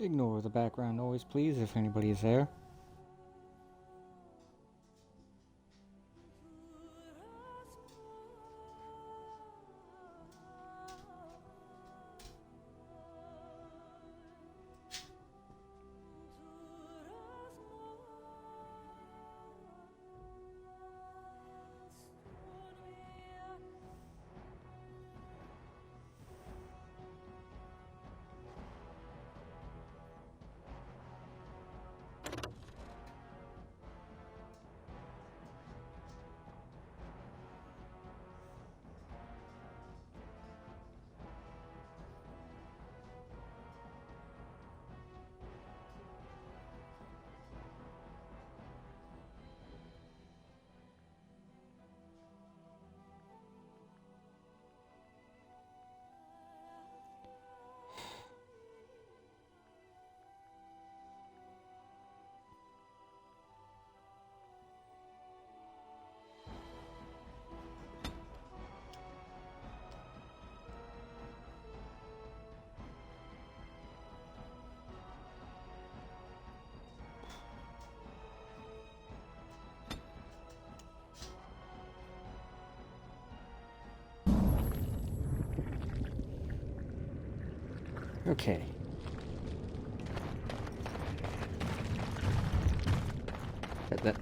Ignore the background noise, please, if anybody is there. Okay.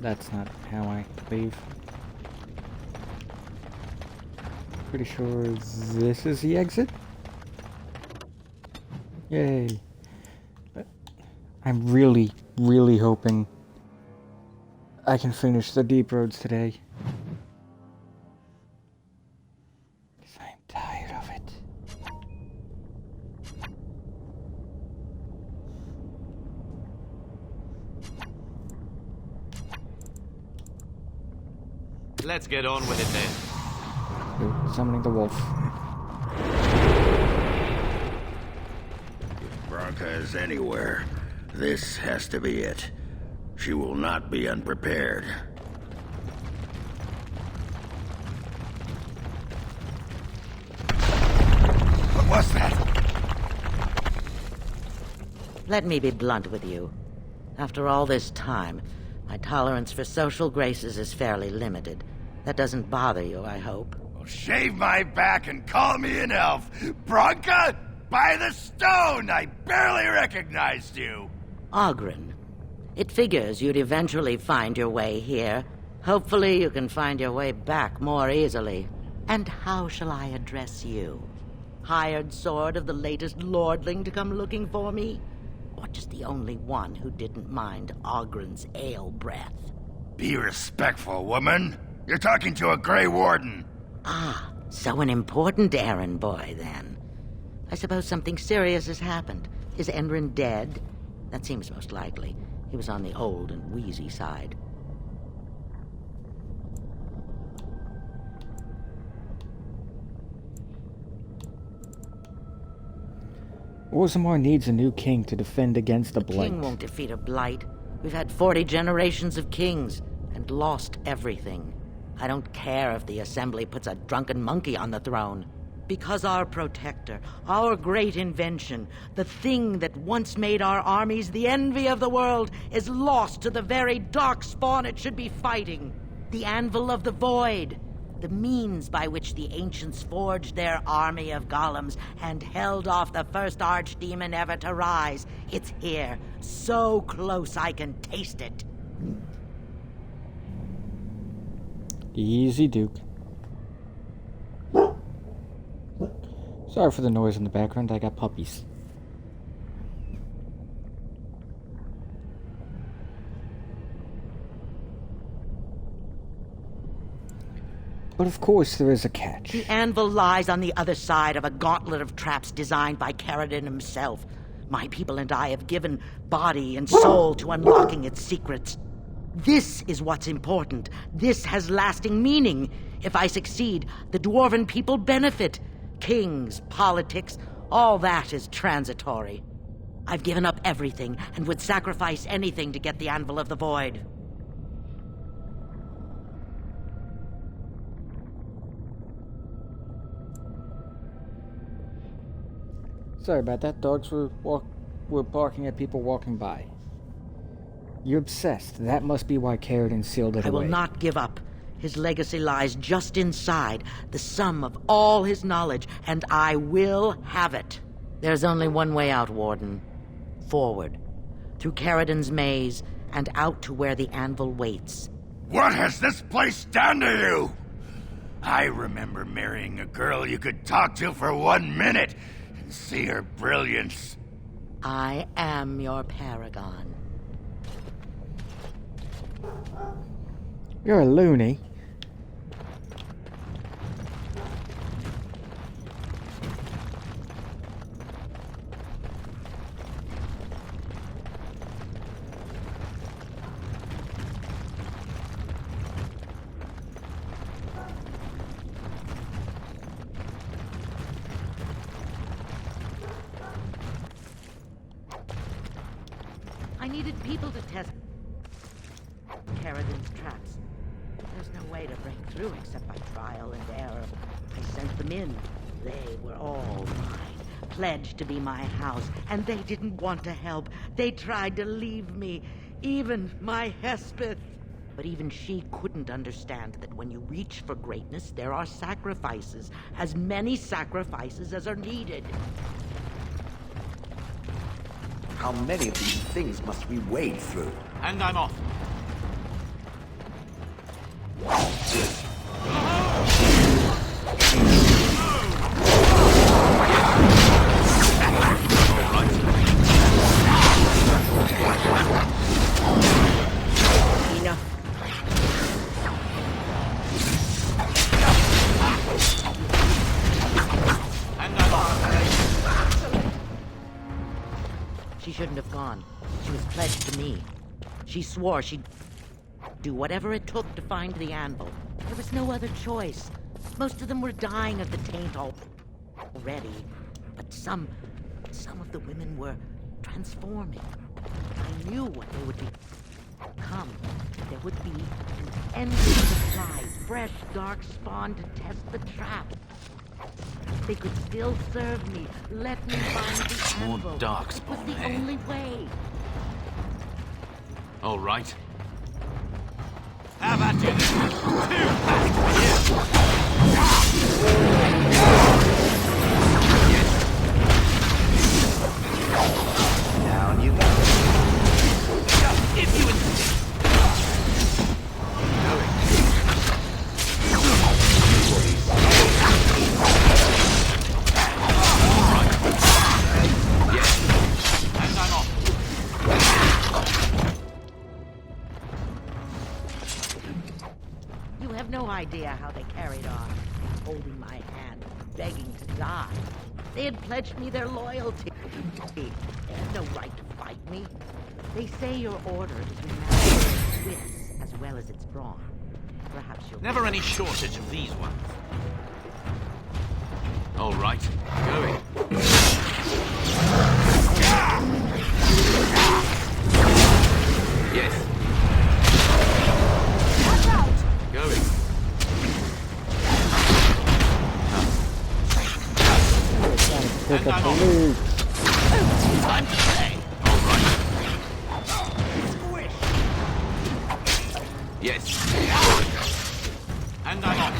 That's not how I leave. Pretty sure this is the exit? Yay. But I'm really, really hoping I can finish the deep roads today. Because I'm tired of it. Let's get on with it then. So, summoning the wolf. If Bronca is anywhere, this has to be it. She will not be unprepared. What was that? Let me be blunt with you. After all this time, my tolerance for social graces is fairly limited. That doesn't bother you, I hope. Well, shave my back and call me an elf. Bronca? By the stone! I barely recognized you! Ogren. It figures you'd eventually find your way here. Hopefully you can find your way back more easily. And how shall I address you? Hired sword of the latest lordling to come looking for me? Or just the only one who didn't mind Ogren's ale breath? Be respectful, woman. You're talking to a Grey Warden. Ah, so an important errand boy, then. I suppose something serious has happened. Is Enrin dead? That seems most likely. He was on the old and wheezy side. Orzammar needs a new king to defend against the blight. King won't defeat a blight. We've had 40 generations of kings and lost everything. I don't care if the Assembly puts a drunken monkey on the throne. Because our protector, our great invention, the thing that once made our armies the envy of the world, is lost to the very dark spawn it should be fighting. The Anvil of the Void. The means by which the ancients forged their army of golems and held off the first archdemon ever to rise. It's here, so close I can taste it. Easy, Duke. Sorry for the noise in the background, I got puppies. But of course there is a catch. The anvil lies on the other side of a gauntlet of traps designed by Caradon himself. My people and I have given body and soul to unlocking its secrets. This is what's important. This has lasting meaning. If I succeed, the Dwarven people benefit. Kings, politics, all that is transitory. I've given up everything and would sacrifice anything to get the Anvil of the Void. Sorry about that, dogs were were barking at people walking by. You're obsessed. That must be why Carradine sealed it I away. will not give up. His legacy lies just inside, the sum of all his knowledge, and I will have it. There's only one way out, Warden. Forward. Through Carradine's maze, and out to where the anvil waits. What has this place done to you? I remember marrying a girl you could talk to for 1 minute and see her brilliance. I am your paragon. You're a loony. I needed people to test Carradine's traps. There's no way to break through except by trial and error. I sent them in. They were all mine, pledged to be my house, and they didn't want to help. They tried to leave me, even my Hespeth. But even she couldn't understand that when you reach for greatness, there are sacrifices, as many sacrifices as are needed. How many of these things must we wade through? And I'm off. Enough. And I'm off. She shouldn't have gone. She was pledged to me. She swore she'd do whatever it took to find the anvil. There was no other choice. Most of them were dying of the taint already. But some of the women were transforming. I knew what they would become. There would be an endless supply, fresh dark spawn to test the trap. They could still serve me. Let me find the More anvil. dark It was spawn, the eh? only way. All right. How about you then? Two packs for Down you go. you. If you insist. And I'm off. You have no idea how they carried on, holding my hand, begging to die. They had pledged me their loyalty. They had no right to fight me. They say your order is renowned for its wits as well as its brawn. Perhaps you'll... Never any shortage of these ones. All right. Going. Yes. Going. Pick And up I'm the off. lead. Time to play. All right. Yes. And I'm off.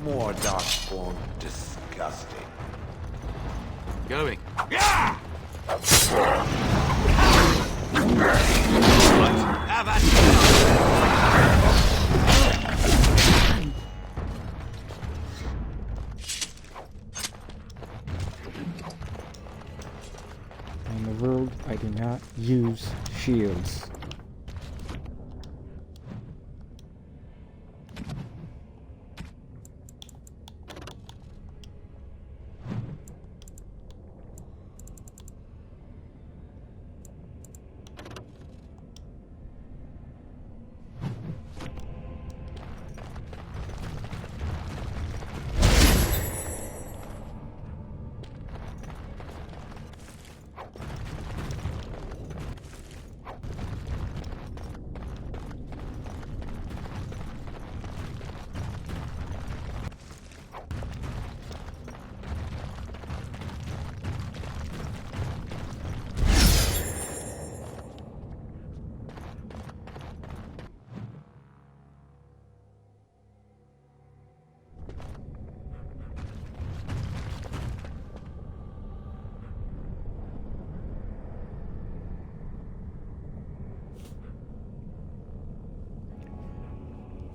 More darkspawn. Disgusting. Going. Yeah! Right. How about you? On the road, I do not use shields.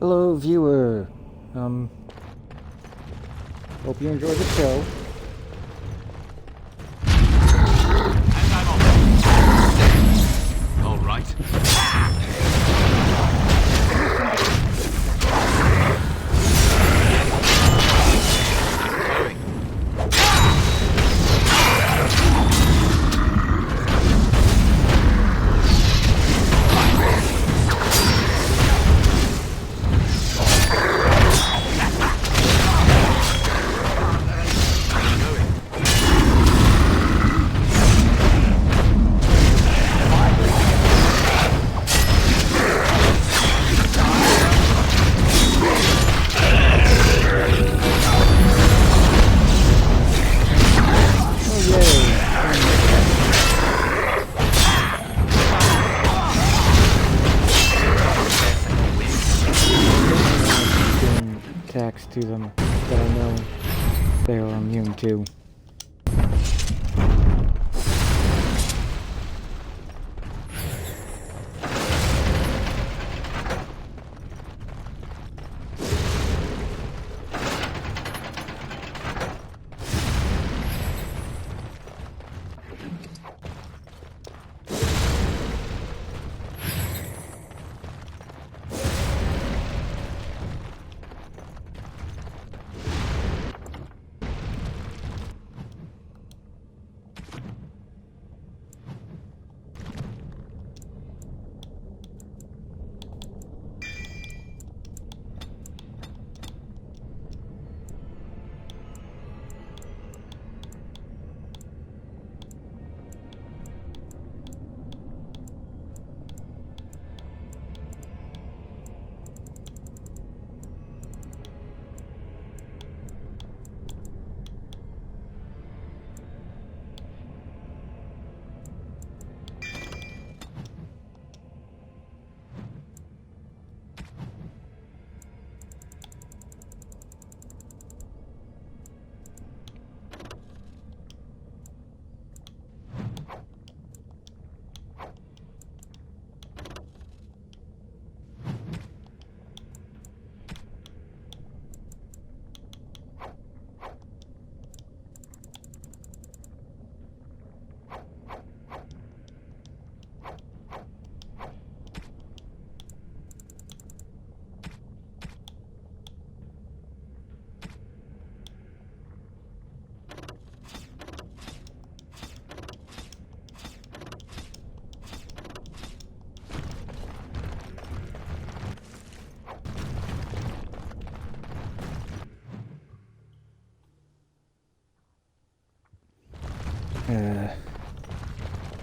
Hello, viewer. Hope you enjoyed the show. And I'm on. All right. Going. Attacks to them that I know they are immune to.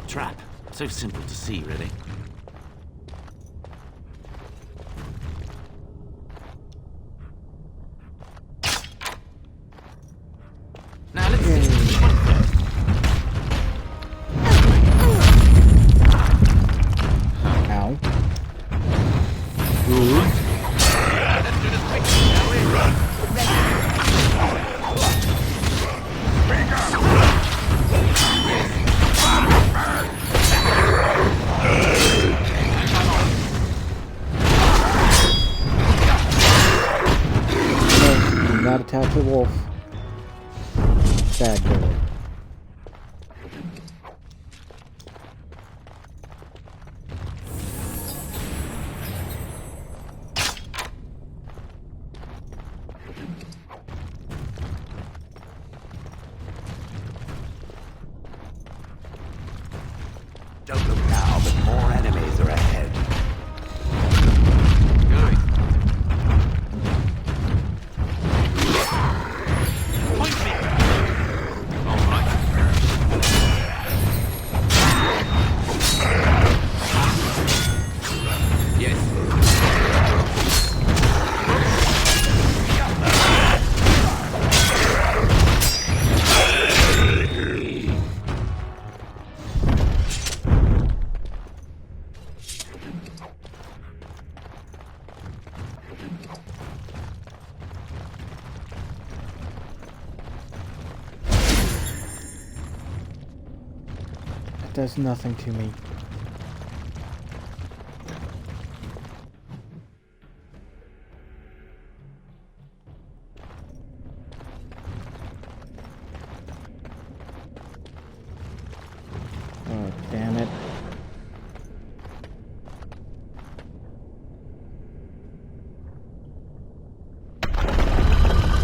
Trap. So simple to see, really. Now let's see which one first. Ow. Rude. Let's do this quick, shall we? No, do not attack the wolf. Bad boy. Don't look now, but more enemies are ahead. Going. Point me. All right. Yes. It does nothing to me.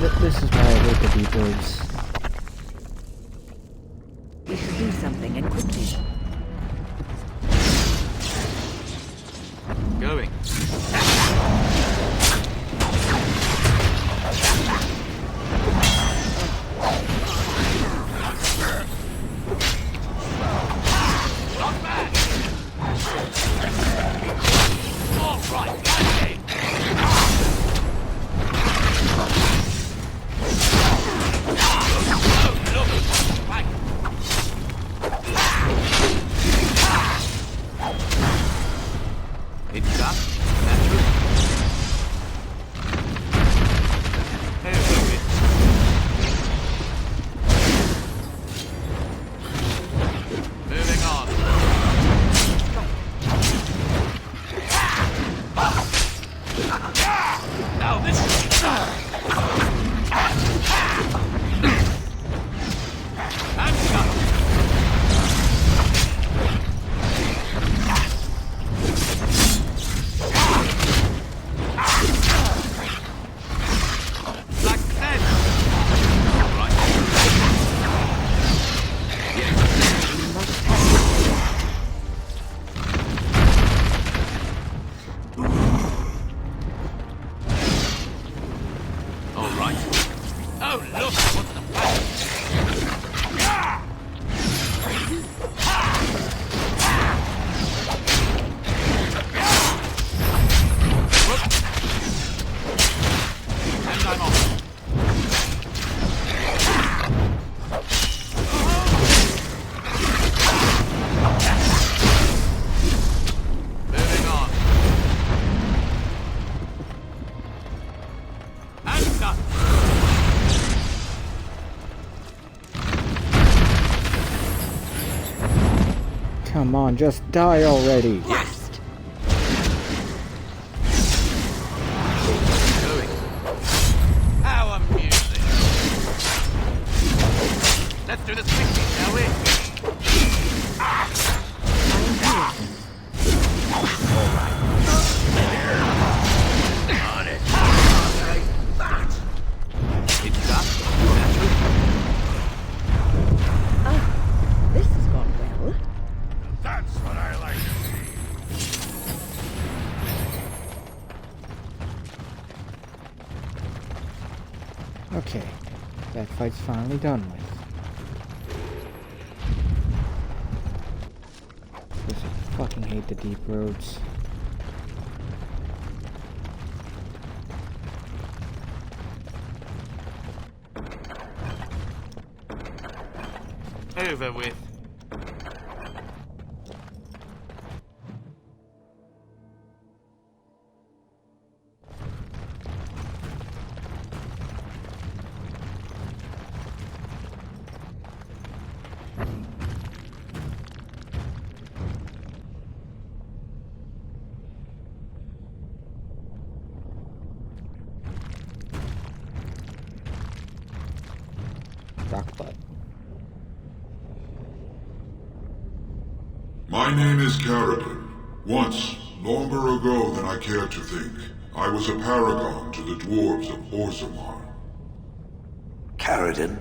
This is why I hate the deep roads. We should do something, and quickly. Going. Not bad. All right, okay. Oh, look. Right. It's done. Naturally. Over with. Moving on. Now this is and done. Like that. Right. All right. Oh, look, I wasn't a fight. And I'm off. Moving on. And done. Come on, just die already. Blast! Going. How amusing. Let's do this quickly, shall we? On it. It's done. Naturally. This has gone well. That's what I like to see. Okay, that fight's finally done with. I fucking hate the deep roads. Over with. Rock butt. My name is Carradine. Once, longer ago than I care to think, I was a paragon to the dwarves of Orzammar. Carradine,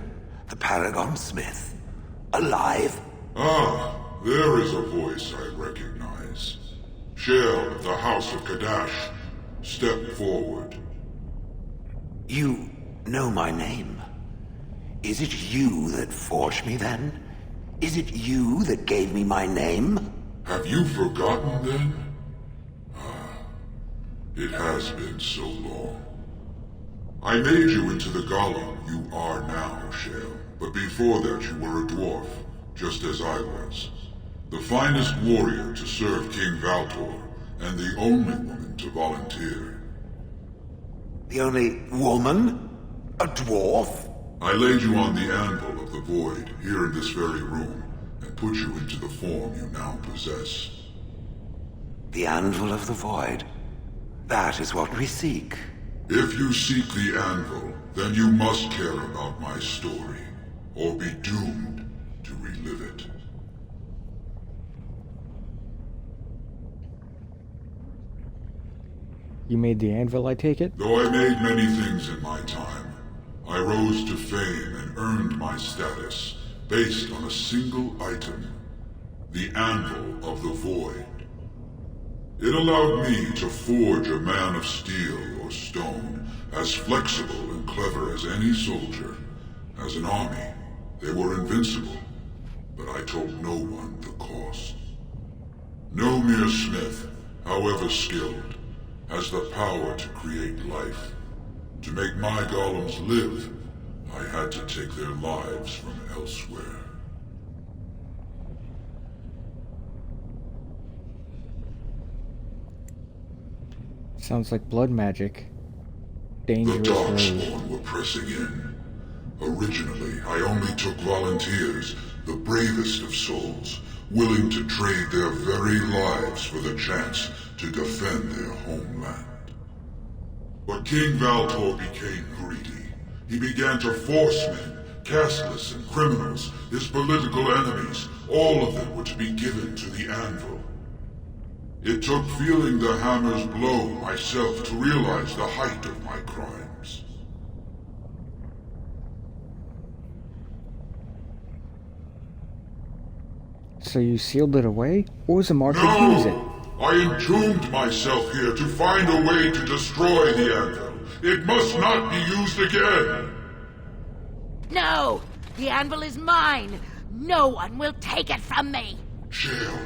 the Paragon Smith. Alive? Ah, there is a voice I recognize. Shale of the House of Kadash. Step forward. You know my name. Is it you that forged me then? Is it you that gave me my name? Have you forgotten then? It has been so long. I made you into the golem you are now, Shale. But before that you were a dwarf, just as I was. The finest warrior to serve King Valtor, and the only woman to volunteer. The only woman? A dwarf? I laid you on the anvil of the void, here in this very room, and put you into the form you now possess. The anvil of the void. That is what we seek. If you seek the anvil, then you must care about my story, or be doomed to relive it. You made the anvil, I take it? Though I made many things in my time, I rose to fame and earned my status based on a single item, the Anvil of the Void. It allowed me to forge a man of steel or stone as flexible and clever as any soldier. As an army, they were invincible, but I told no one the cost. No mere smith, however skilled, has the power to create life. To make my golems live, I had to take their lives from elsewhere. Sounds like blood magic. The Dangerous road. Darkspawn were pressing in. Originally, I only took volunteers, the bravest of souls, willing to trade their very lives for the chance to defend their homeland. But King Valtor became greedy. He began to force men, casteless and criminals, his political enemies, all of them were to be given to the Anvil. It took feeling the hammer's blow myself to realize the height of my crimes. So you sealed it away? Or was a mark to use it? No! I entombed myself here to find a way to destroy the Anvil. It must not be used again! No! The anvil is mine! No one will take it from me! Shale,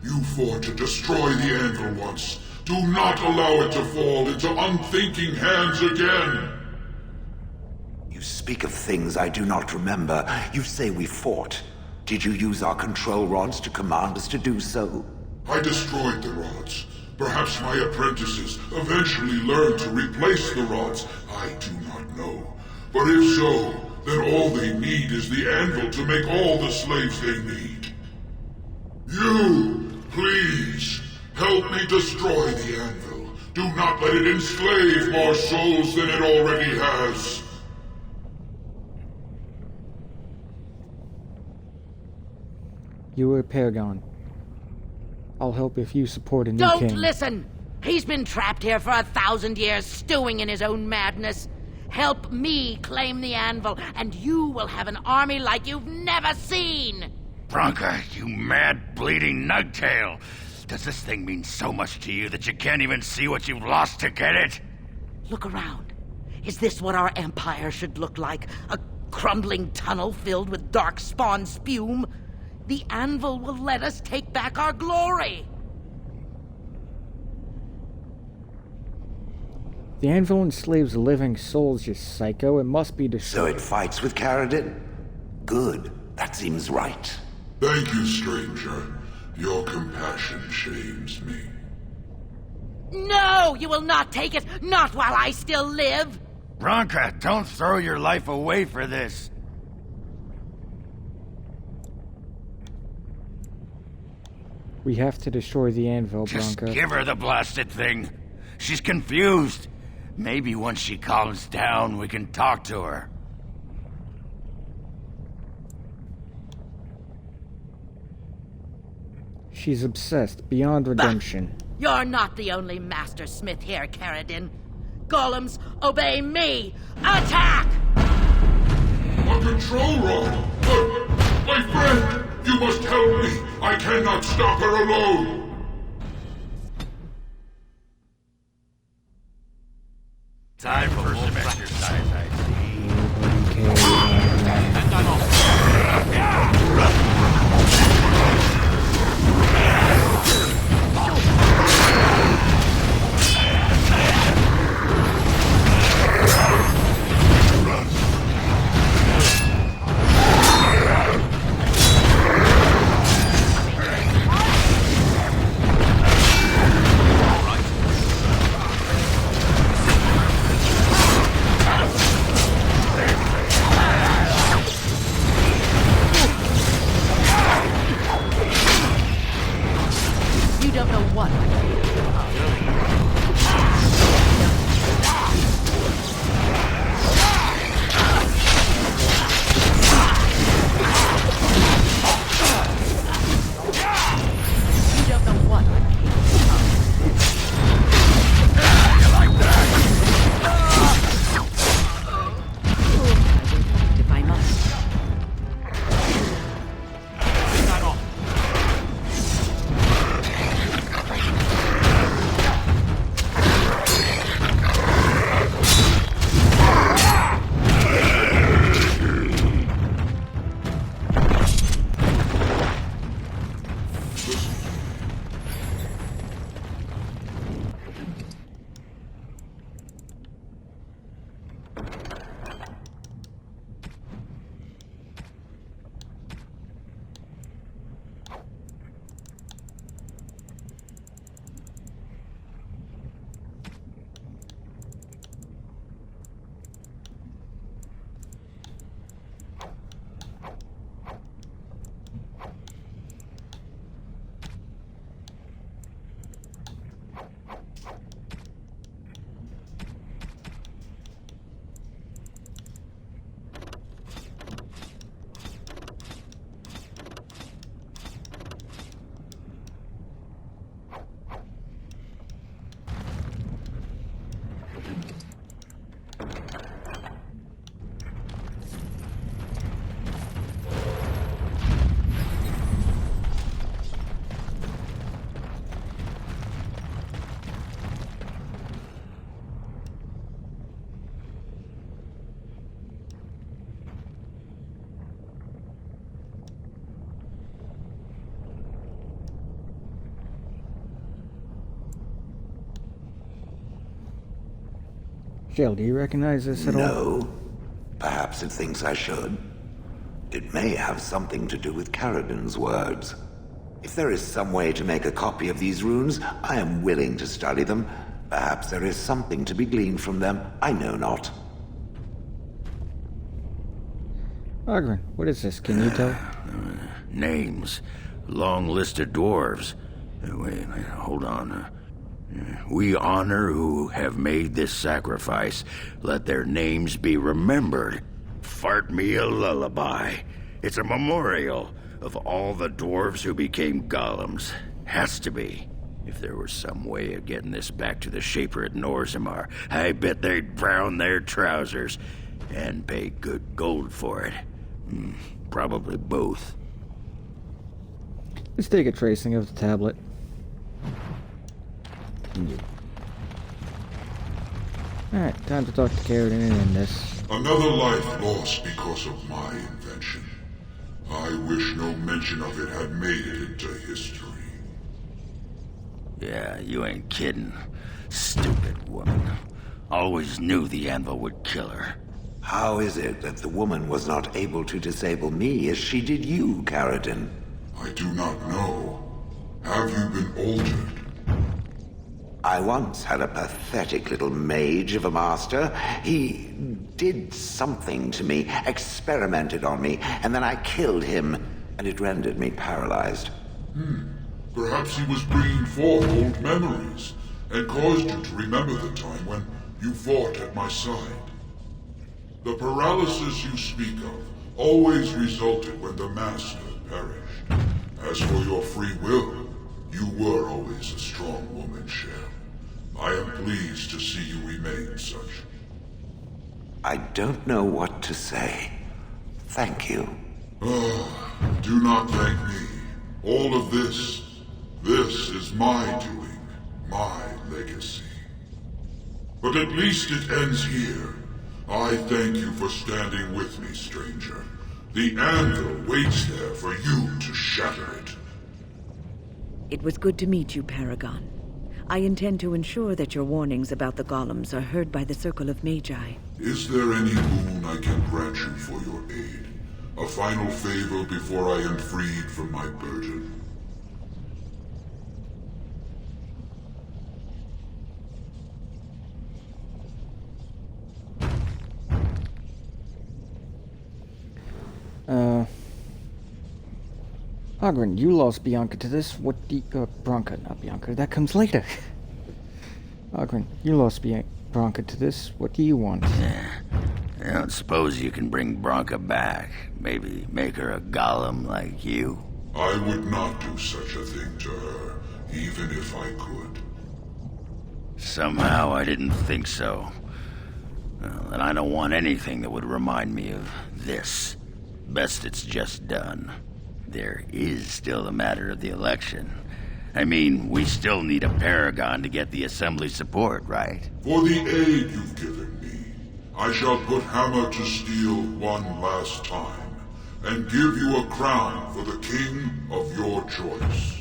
you fought to destroy the Anvil once. Do not allow it to fall into unthinking hands again! You speak of things I do not remember. You say we fought. Did you use our control rods to command us to do so? I destroyed the rods. Perhaps my apprentices eventually learned to replace the rods. I do not know. But if so, then all they need is the anvil to make all the slaves they need. You, please, help me destroy the anvil. Do not let it enslave more souls than it already has. You were a Paragon. I'll help if you support a new Don't king. listen! He's been trapped here for 1,000 years, stewing in his own madness. Help me claim the anvil, and you will have an army like you've never seen! Bronca, you mad, bleeding nugtail! Does this thing mean so much to you that you can't even see what you've lost to get it? Look around. Is this what our empire should look like? A crumbling tunnel filled with darkspawn spume? The anvil will let us take back our glory! The anvil enslaves living souls, you psycho. It must be So destroyed. it fights with Caradin? Good. That seems right. Thank you, stranger. Your compassion shames me. No! You will not take it! Not while I still live! Bronca, don't throw your life away for this. We have to destroy the anvil, Just Bronca. give her the blasted thing. She's confused. Maybe once she calms down, we can talk to her. She's obsessed, beyond redemption. You're not the only master smith here, Caradin. Golems, obey me! Attack! A control rod! But, my friend, you must help me! I cannot stop her alone! Time for some exercise, I see. Jill, do you recognize this at all? No. Perhaps it thinks I should. It may have something to do with Caradon's words. If there is some way to make a copy of these runes, I am willing to study them. Perhaps there is something to be gleaned from them. I know not. Ogren, what is this? Can you tell? Names. Long list of dwarves. Wait, hold on. We honor who have made this sacrifice. Let their names be remembered. Fart me a lullaby. It's a memorial of all the dwarves who became golems. Has to be. If there was some way of getting this back to the Shaper at Norzimar, I bet they'd brown their trousers and pay good gold for it. Probably both. Let's take a tracing of the tablet. Alright, time to talk to Caradon and end this. Another life lost because of my invention. I wish no mention of it had made it into history. Yeah, you ain't kidding. Stupid woman. Always knew the anvil would kill her. How is it that the woman was not able to disable me as she did you, Caradon? I do not know. Have you been altered? I once had a pathetic little mage of a master. He did something to me, experimented on me, and then I killed him, and it rendered me paralyzed. Perhaps he was bringing forth old memories, and caused you to remember the time when you fought at my side. The paralysis you speak of always resulted when the Master perished. As for your free will, you were always a strong woman, Shell. I am pleased to see you remain such. I don't know what to say. Thank you. Do not thank me. All of this is my doing, my legacy. But at least it ends here. I thank you for standing with me, stranger. The anvil waits there for you to shatter it. It was good to meet you, Paragon. I intend to ensure that your warnings about the golems are heard by the Circle of Magi. Is there any boon I can grant you for your aid? A final favor before I am freed from my burden? Ogren, you lost Bianca to this. What do you... Bronca, not Bianca. That comes later. Ogren, you lost Bronca to this. What do you want? I don't suppose you can bring Bronca back. Maybe make her a golem like you. I would not do such a thing to her, even if I could. Somehow I didn't think so. Well, and I don't want anything that would remind me of this. Best it's just done. There is still the matter of the election. I mean, we still need a paragon to get the Assembly support, right? For the aid you've given me, I shall put hammer to steel one last time, and give you a crown for the king of your choice.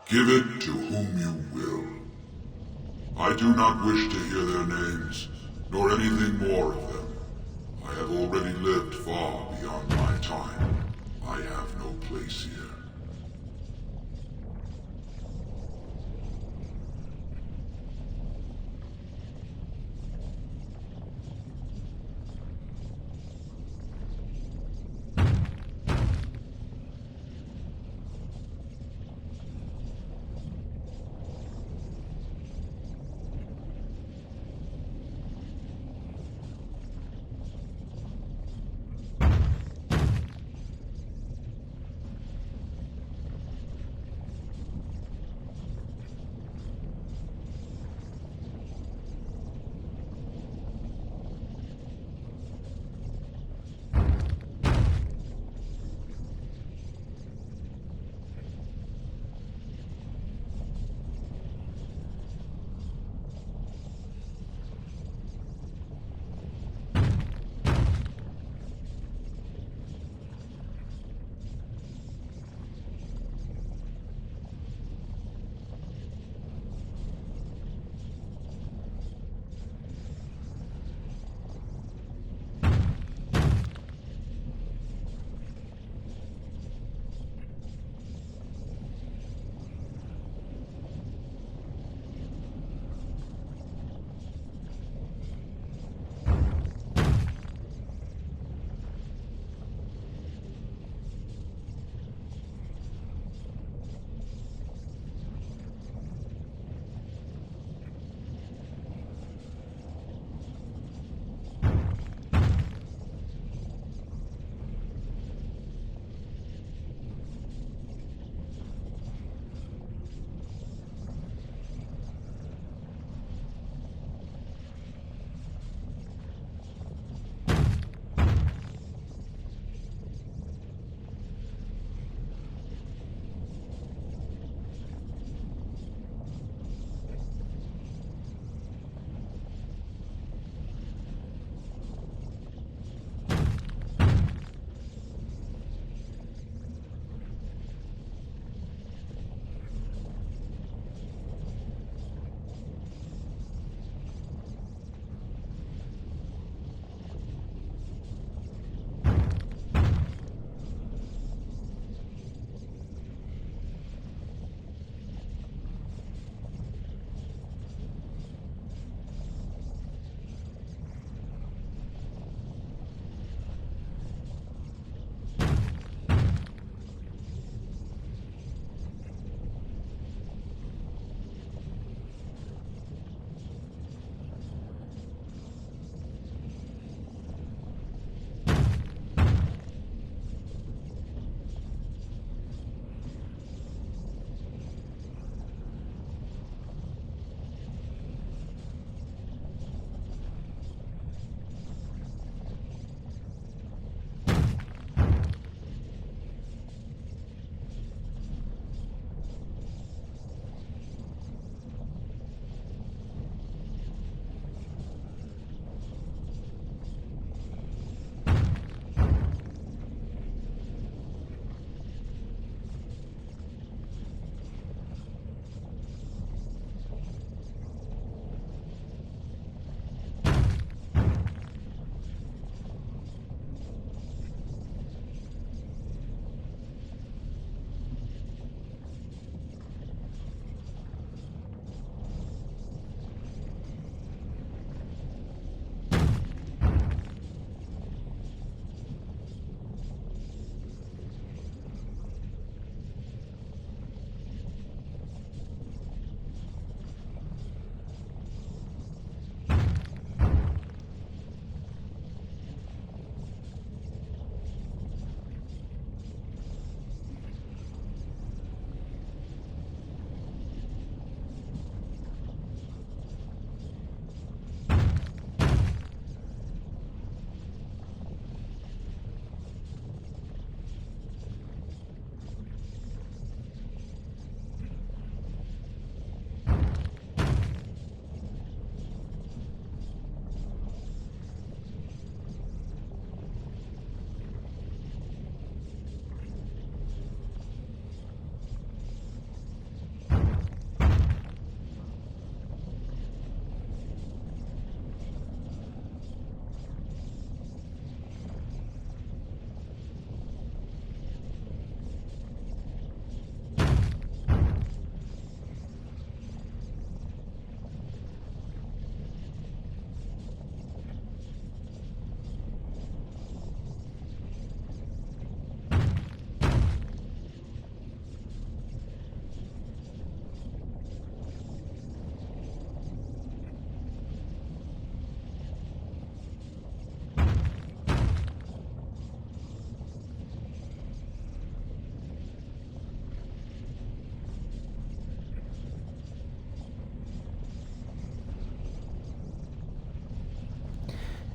Give it to whom you will. I do not wish to hear their names, nor anything more of them. I have already lived far beyond my time. I have no place here.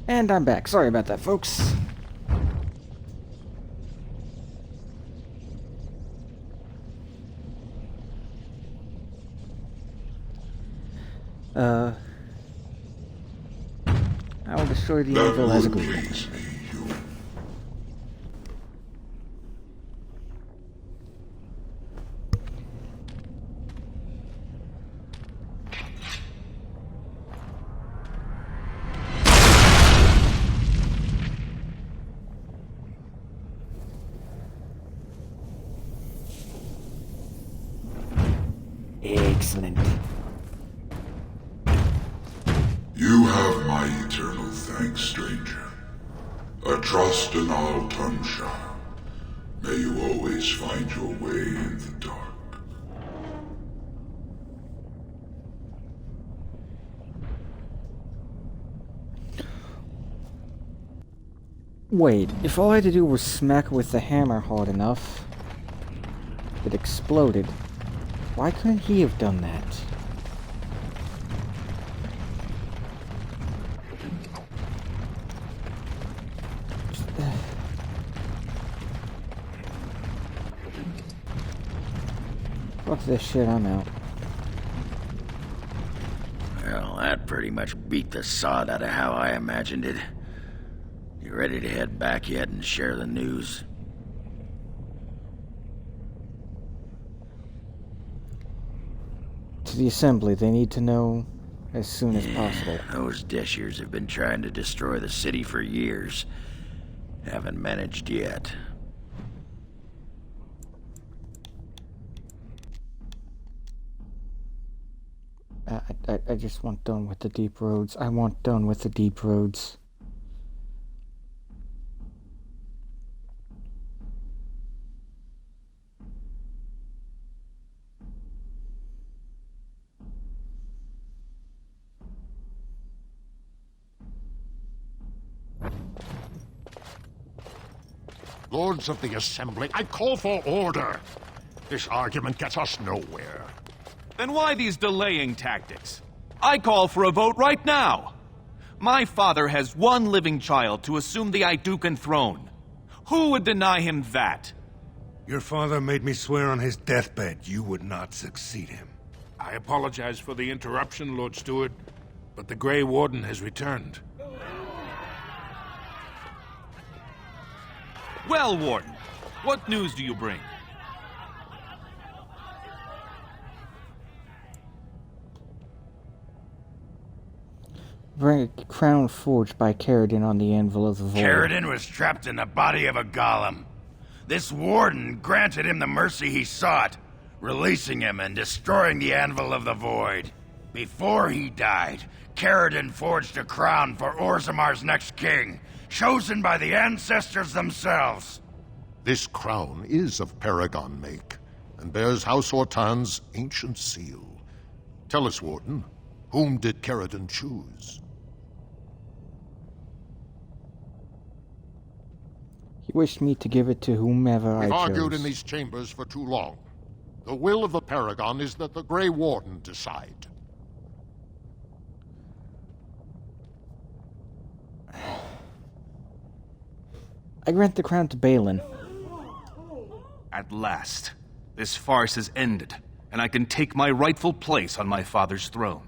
And I'm back. Sorry about that, folks. I will destroy the anvil as agreed. Please me, human. Excellent. You have my eternal thanks, stranger. A trust in all Tumsha. May you always find your way in the dark. Wait, if all I had to do was smack it with the hammer hard enough, it exploded. Why couldn't he have done that? Fuck this shit, I'm out. Well, that pretty much beat the sod out of how I imagined it. You ready to head back yet and share the news? To the assembly, they need to know as soon as possible. Those Dishers have been trying to destroy the city for years. Haven't managed yet. I just want done with the deep roads. I want done with the deep roads. Lords of the Assembly, I call for order. This argument gets us nowhere. Then why these delaying tactics? I call for a vote right now. My father has one living child to assume the Idukan throne. Who would deny him that? Your father made me swear on his deathbed you would not succeed him. I apologize for the interruption, Lord Steward, but the Grey Warden has returned. Well, Warden, what news do you bring? Bring a crown forged by Caridin on the anvil of the void. Caridin was trapped in the body of a golem. This warden granted him the mercy he sought, releasing him and destroying the anvil of the void. Before he died, Caridin forged a crown for Orzamar's next king, chosen by the ancestors themselves. This crown is of Paragon make, and bears House Hortan's ancient seal. Tell us, Warden, whom did Caridin choose? He wished me to give it to whomever I We've chose. argued in these chambers for too long. The will of the Paragon is that the Grey Warden decide. I grant the crown to Balin. At last, this farce has ended, and I can take my rightful place on my father's throne.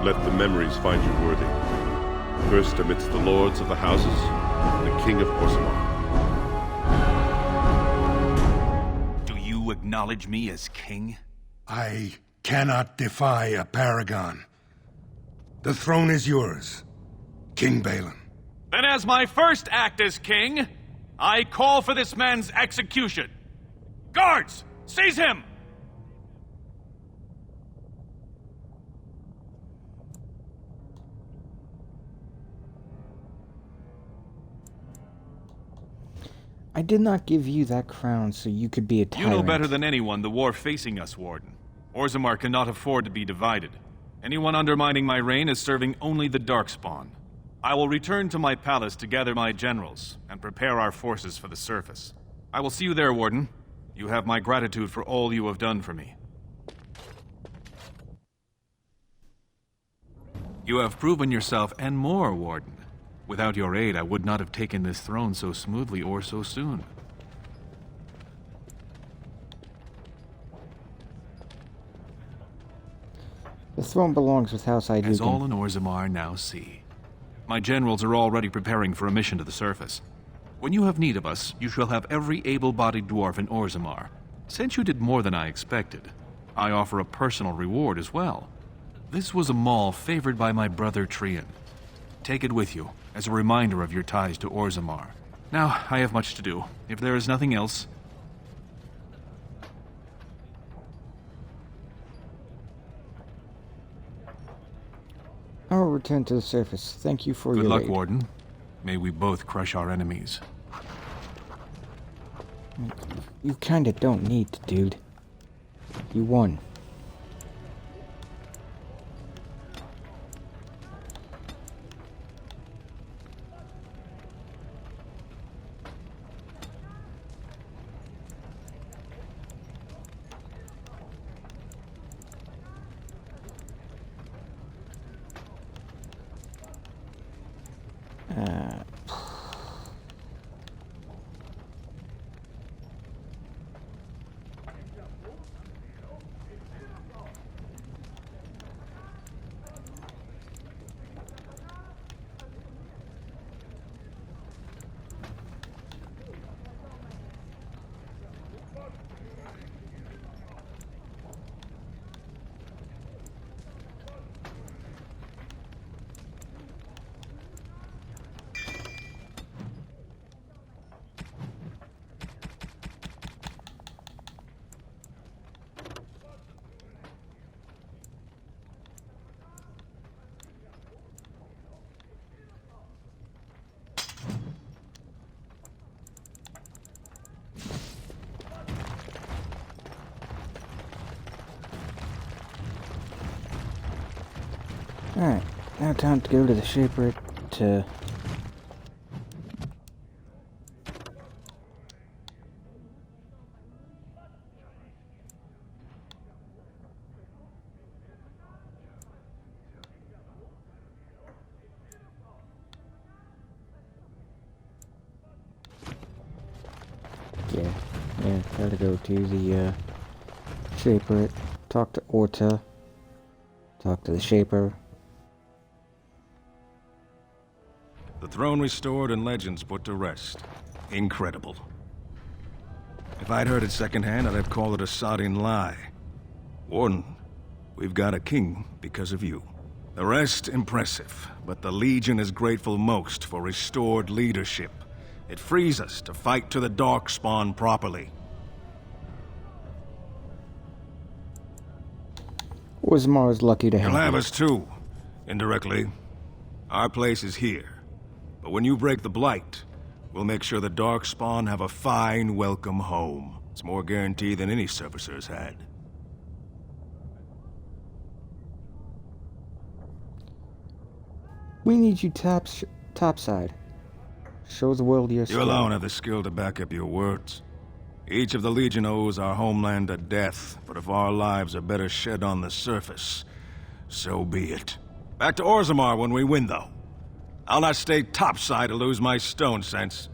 Let the memories find you worthy. First amidst the lords of the houses, the King of Orzammar. Do you acknowledge me as king? I cannot defy a paragon. The throne is yours, King Balin. Then as my first act as king, I call for this man's execution. Guards, seize him! I did not give you that crown so you could be a tyrant. You know better than anyone the war facing us, Warden. Orzammar cannot afford to be divided. Anyone undermining my reign is serving only the Darkspawn. I will return to my palace to gather my generals and prepare our forces for the surface. I will see you there, Warden. You have my gratitude for all you have done for me. You have proven yourself and more, Warden. Without your aid, I would not have taken this throne so smoothly or so soon. The throne belongs with House Idugan. As all in Orzammar now see. My generals are already preparing for a mission to the surface. When you have need of us, you shall have every able-bodied dwarf in Orzammar. Since you did more than I expected, I offer a personal reward as well. This was a maul favored by my brother Trian. Take it with you, as a reminder of your ties to Orzammar. Now, I have much to do. If there is nothing else... I will return to the surface. Thank you for your Good luck, aid. Warden. May we both crush our enemies. You kinda don't need to, dude. You won. Alright, now time to go to the shipwreck to... Yeah, gotta go to the, Shaper, talk to Orta, talk to the Shaper. The throne restored and legends put to rest. Incredible. If I'd heard it secondhand, I'd have called it a sodding lie. Warden, we've got a king because of you. The rest, impressive, but the Legion is grateful most for restored leadership. It frees us to fight to the Darkspawn properly. Orzammar is lucky to have You'll have you. us too, indirectly. Our place is here. But when you break the Blight, we'll make sure the Darkspawn have a fine welcome home. It's more guarantee than any servicer's had. We need you topside. Show the world your You skill. alone have the skill to back up your words. Each of the Legion owes our homeland a death, but if our lives are better shed on the surface, so be it. Back to Orzammar when we win, though. I'll not stay topside to lose my stone sense.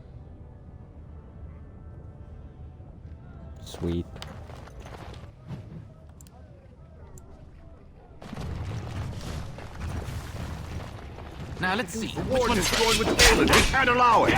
Sweet. Now let's see. The warden is going with Balin. We can't allow it.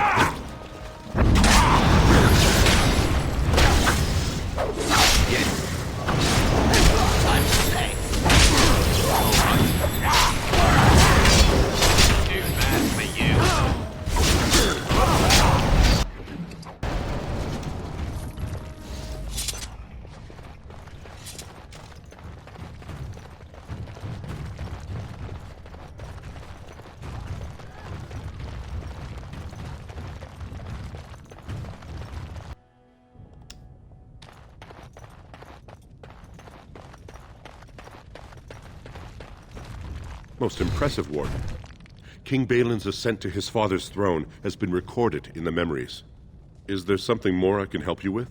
Most impressive, Warden. King Balin's ascent to his father's throne has been recorded in the memories. Is there something more I can help you with?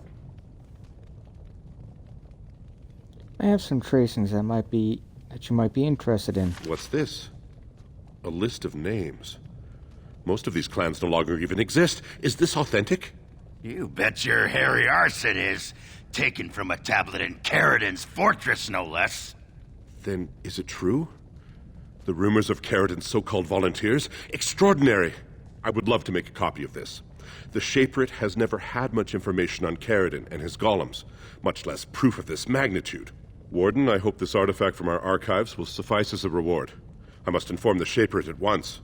I have some tracings that you might be interested in. What's this? A list of names. Most of these clans no longer even exist. Is this authentic? You bet your hairy arse it is. Taken from a tablet in Caridin's fortress, no less. Then is it true? The rumors of Caridin's so-called volunteers? Extraordinary! I would love to make a copy of this. The Shaperate has never had much information on Caridin and his golems, much less proof of this magnitude. Warden, I hope this artifact from our archives will suffice as a reward. I must inform the Shaperate at once.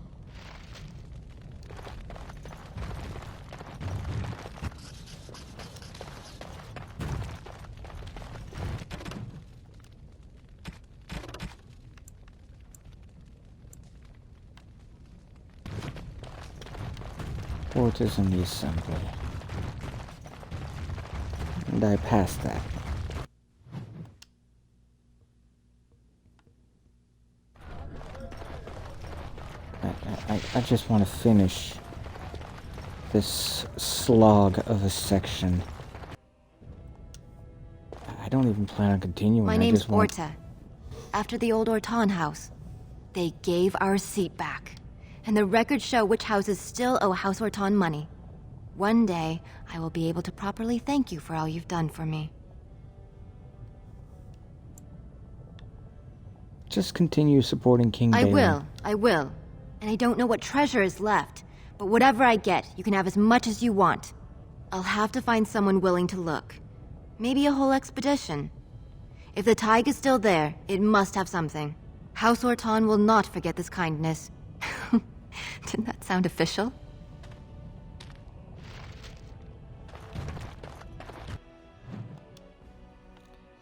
Quarters in the assembly. And I passed that. I just want to finish this slog of a section. I don't even plan on continuing. My name's Orta. After the old Orton house, they gave our seat back. And the records show which houses still owe House Orton money. One day, I will be able to properly thank you for all you've done for me. Just continue supporting King Balin. I will. And I don't know what treasure is left, but whatever I get, you can have as much as you want. I'll have to find someone willing to look. Maybe a whole expedition. If the Tig is still there, it must have something. House Orton will not forget this kindness. Didn't that sound official?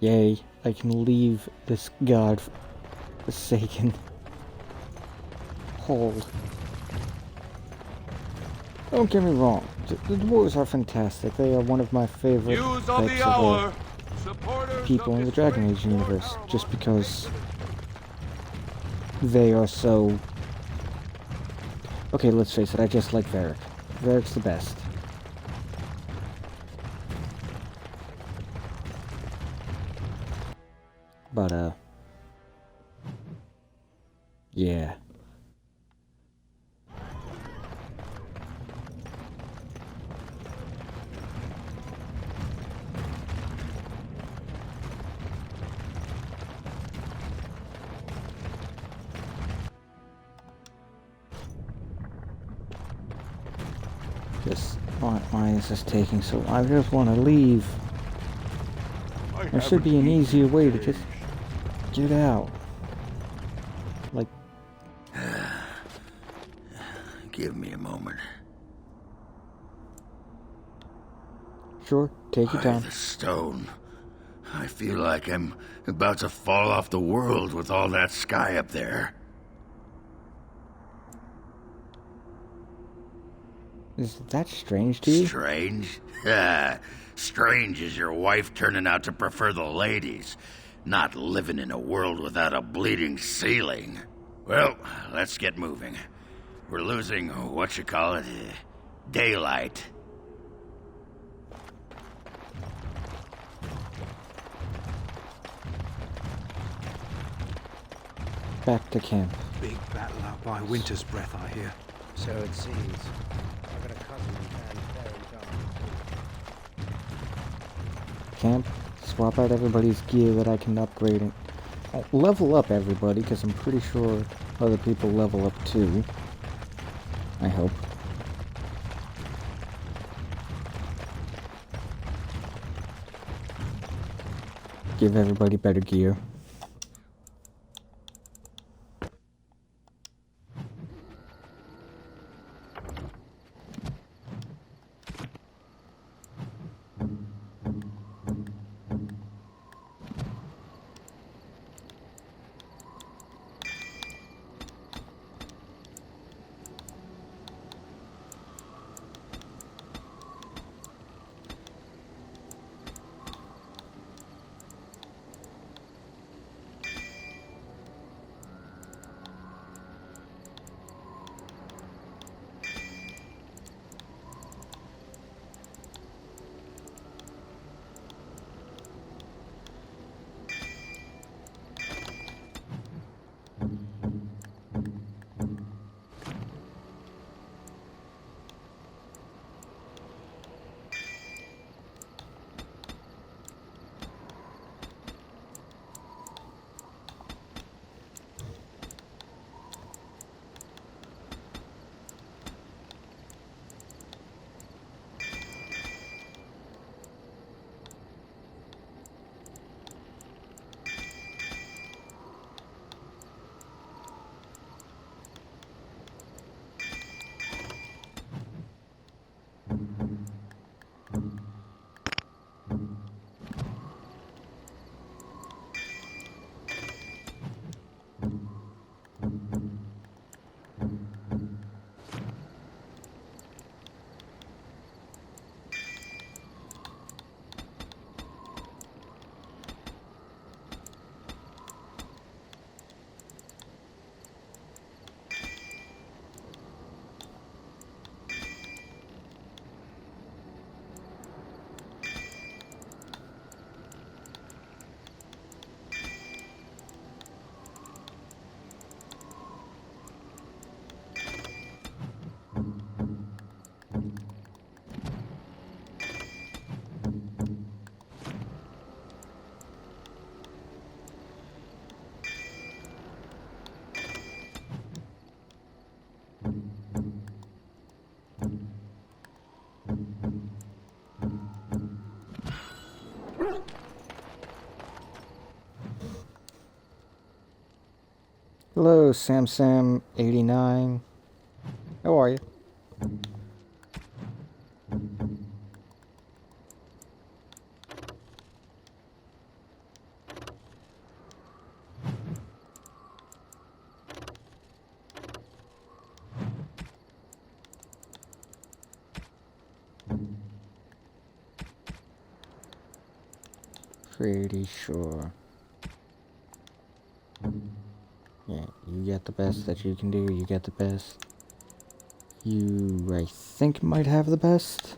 Yay, I can leave this god-forsaken hold. Don't get me wrong, the dwarves are fantastic. They are one of my favorite types of people in the Dragon Age universe, just because they are so... Okay, let's face it, I just like Varric. Varric's the best. But, yeah. Why is this taking so long? I just want to leave. There should be an easier way to just get out. Like... Give me a moment. Sure, take your time. The stone. I feel like I'm about to fall off the world with all that sky up there. Is that strange to you? Strange? Strange is your wife turning out to prefer the ladies, not living in a world without a bleeding ceiling. Well, let's get moving. We're losing, daylight. Back to camp. Big battle out by Winter's Breath, I hear. So it seems. I've got a cousin in town, fair and John. Camp. Swap out everybody's gear that I can upgrade it. Level up everybody, because I'm pretty sure other people level up too. I hope. Give everybody better gear. Hello, Sam89. How are you? Pretty sure. Yeah, you get the best that you can do, you get the best. You, I think, might have the best.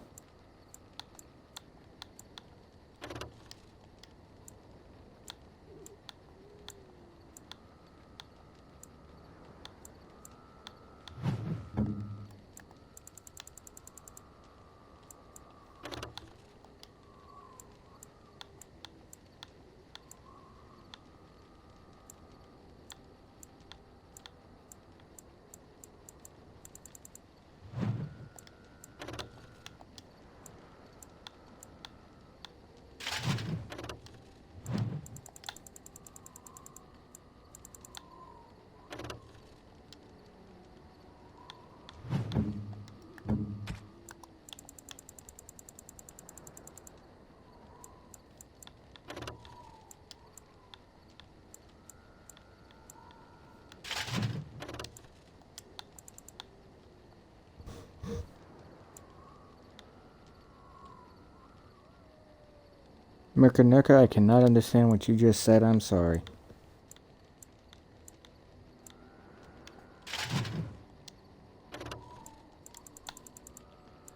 Merkanuka, I cannot understand what you just said, I'm sorry.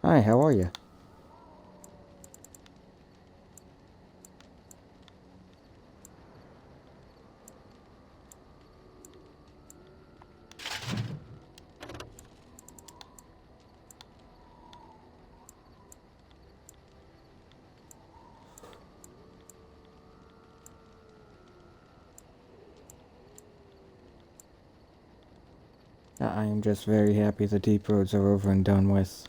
Hi, how are you? I am just very happy the deep roads are over and done with.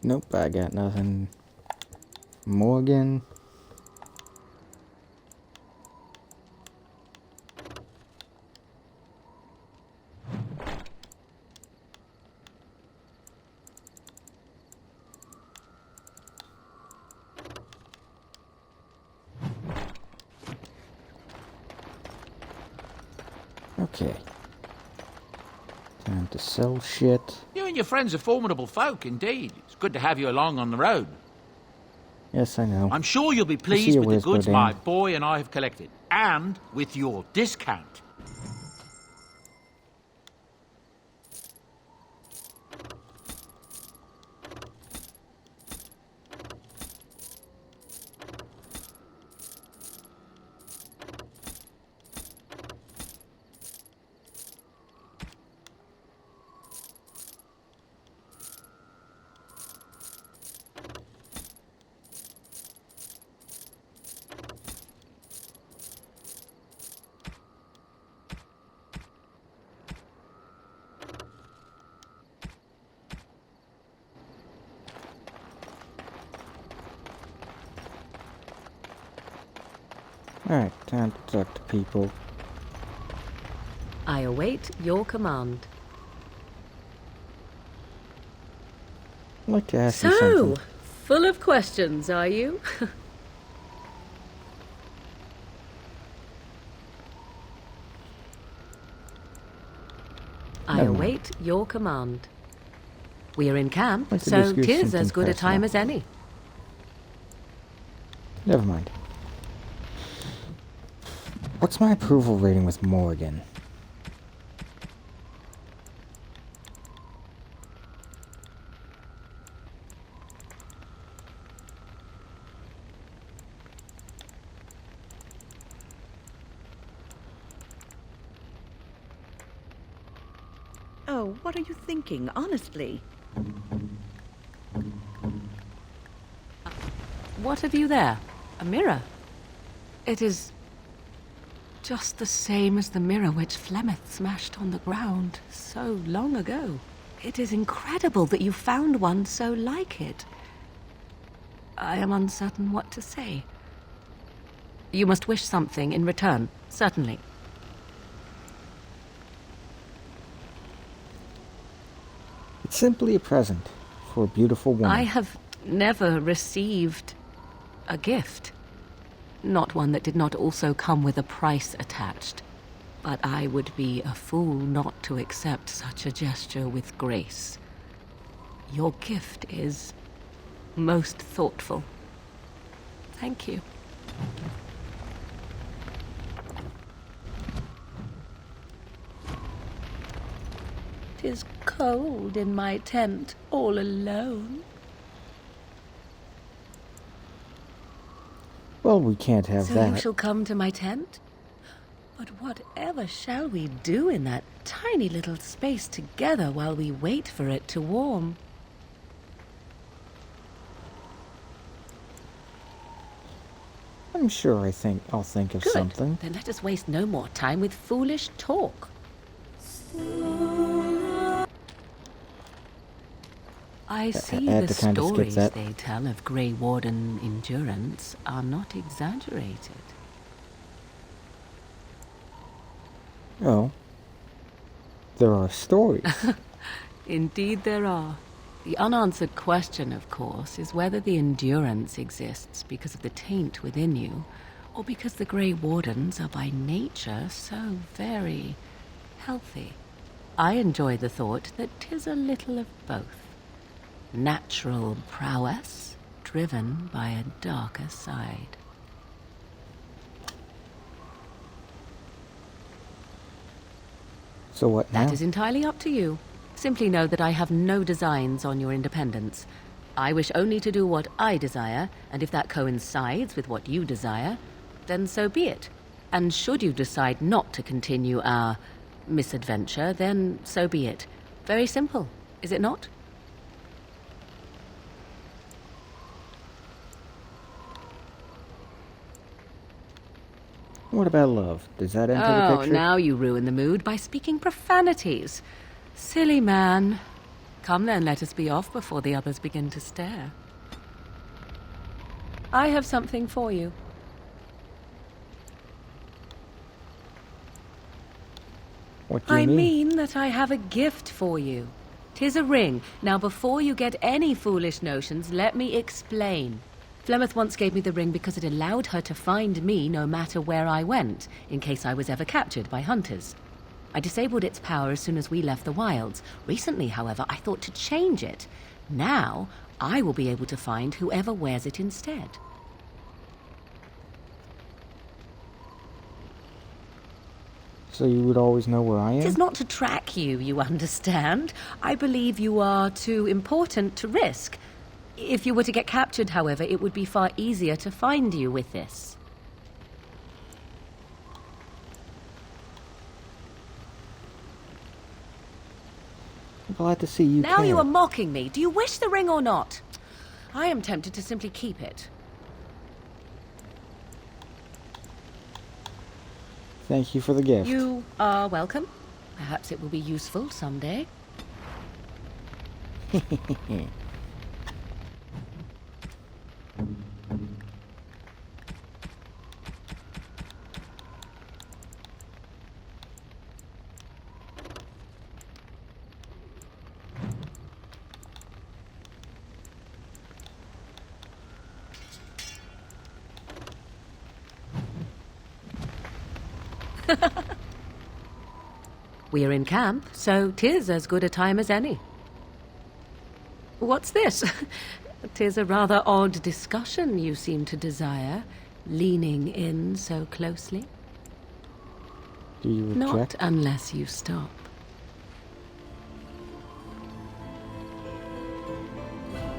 Nope, I got nothing. Morgan. Okay. Time to sell shit. You and your friends are formidable folk, indeed. It's good to have you along on the road. Yes, I know. I'm sure you'll be See pleased you, with the Wisdom goods Dan. my boy and I have collected. And with your discount. Alright, time to talk to people. I await your command. I'd like to ask you So, something. full of questions, are you? I Never mind. await your command. We are in camp, Like to so discuss tis something as good a time personal. as any. Never mind. What's my approval rating with Morgan? Oh, what are you thinking, honestly? What have you there? A mirror? It is just the same as the mirror which Flemeth smashed on the ground so long ago. It is incredible that you found one so like it. I am uncertain what to say. You must wish something in return, certainly. It's simply a present for a beautiful woman. I have never received a gift. Not one that did not also come with a price attached. But I would be a fool not to accept such a gesture with grace. Your gift is most thoughtful. Thank you. Tis cold in my tent, all alone. Well, we can't have So that. you shall come to my tent? But whatever shall we do in that tiny little space together while we wait for it to warm? I'm sure I'll think of Good. something. Then let us waste no more time with foolish talk. I see had the to kind of skip stories that. they tell of Grey Warden endurance are not exaggerated. Oh. There are stories. Indeed there are. The unanswered question, of course, is whether the endurance exists because of the taint within you, or because the Grey Wardens are by nature so very healthy. I enjoy the thought that 'tis a little of both. Natural prowess, driven by a darker side. So what now? That is entirely up to you. Simply know that I have no designs on your independence. I wish only to do what I desire, and if that coincides with what you desire, then so be it. And should you decide not to continue our misadventure, then so be it. Very simple, is it not? What about love? Does that enter the Oh, picture? now you ruin the mood by speaking profanities. Silly man. Come then, let us be off before the others begin to stare. I have something for you. What do you I mean? mean that I have a gift for you. 'Tis a ring. Now, before you get any foolish notions, let me explain. Flemeth once gave me the ring because it allowed her to find me no matter where I went, in case I was ever captured by hunters. I disabled its power as soon as we left the wilds. Recently, however, I thought to change it. Now, I will be able to find whoever wears it instead. So you would always know where I am? It is not to track you, you understand. I believe you are too important to risk. If you were to get captured, however, it would be far easier to find you with this. I'm glad to see you Now care. you are mocking me. Do you wish the ring or not? I am tempted to simply keep it. Thank you for the gift. You are welcome. Perhaps it will be useful someday. We're in camp, so 'tis as good a time as any. What's this? 'Tis a rather odd discussion you seem to desire, leaning in so closely. Do you Not reject? unless you stop.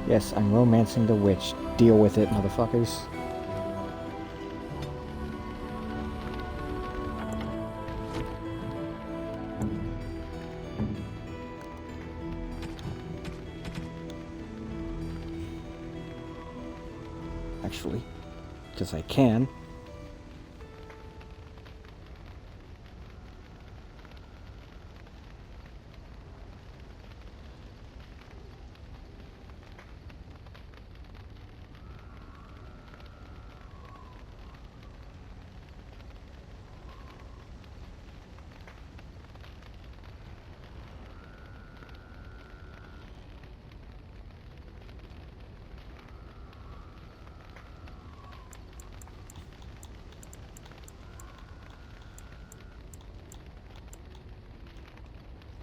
Yes, I'm romancing the witch. Deal with it, motherfuckers. Actually, because I can.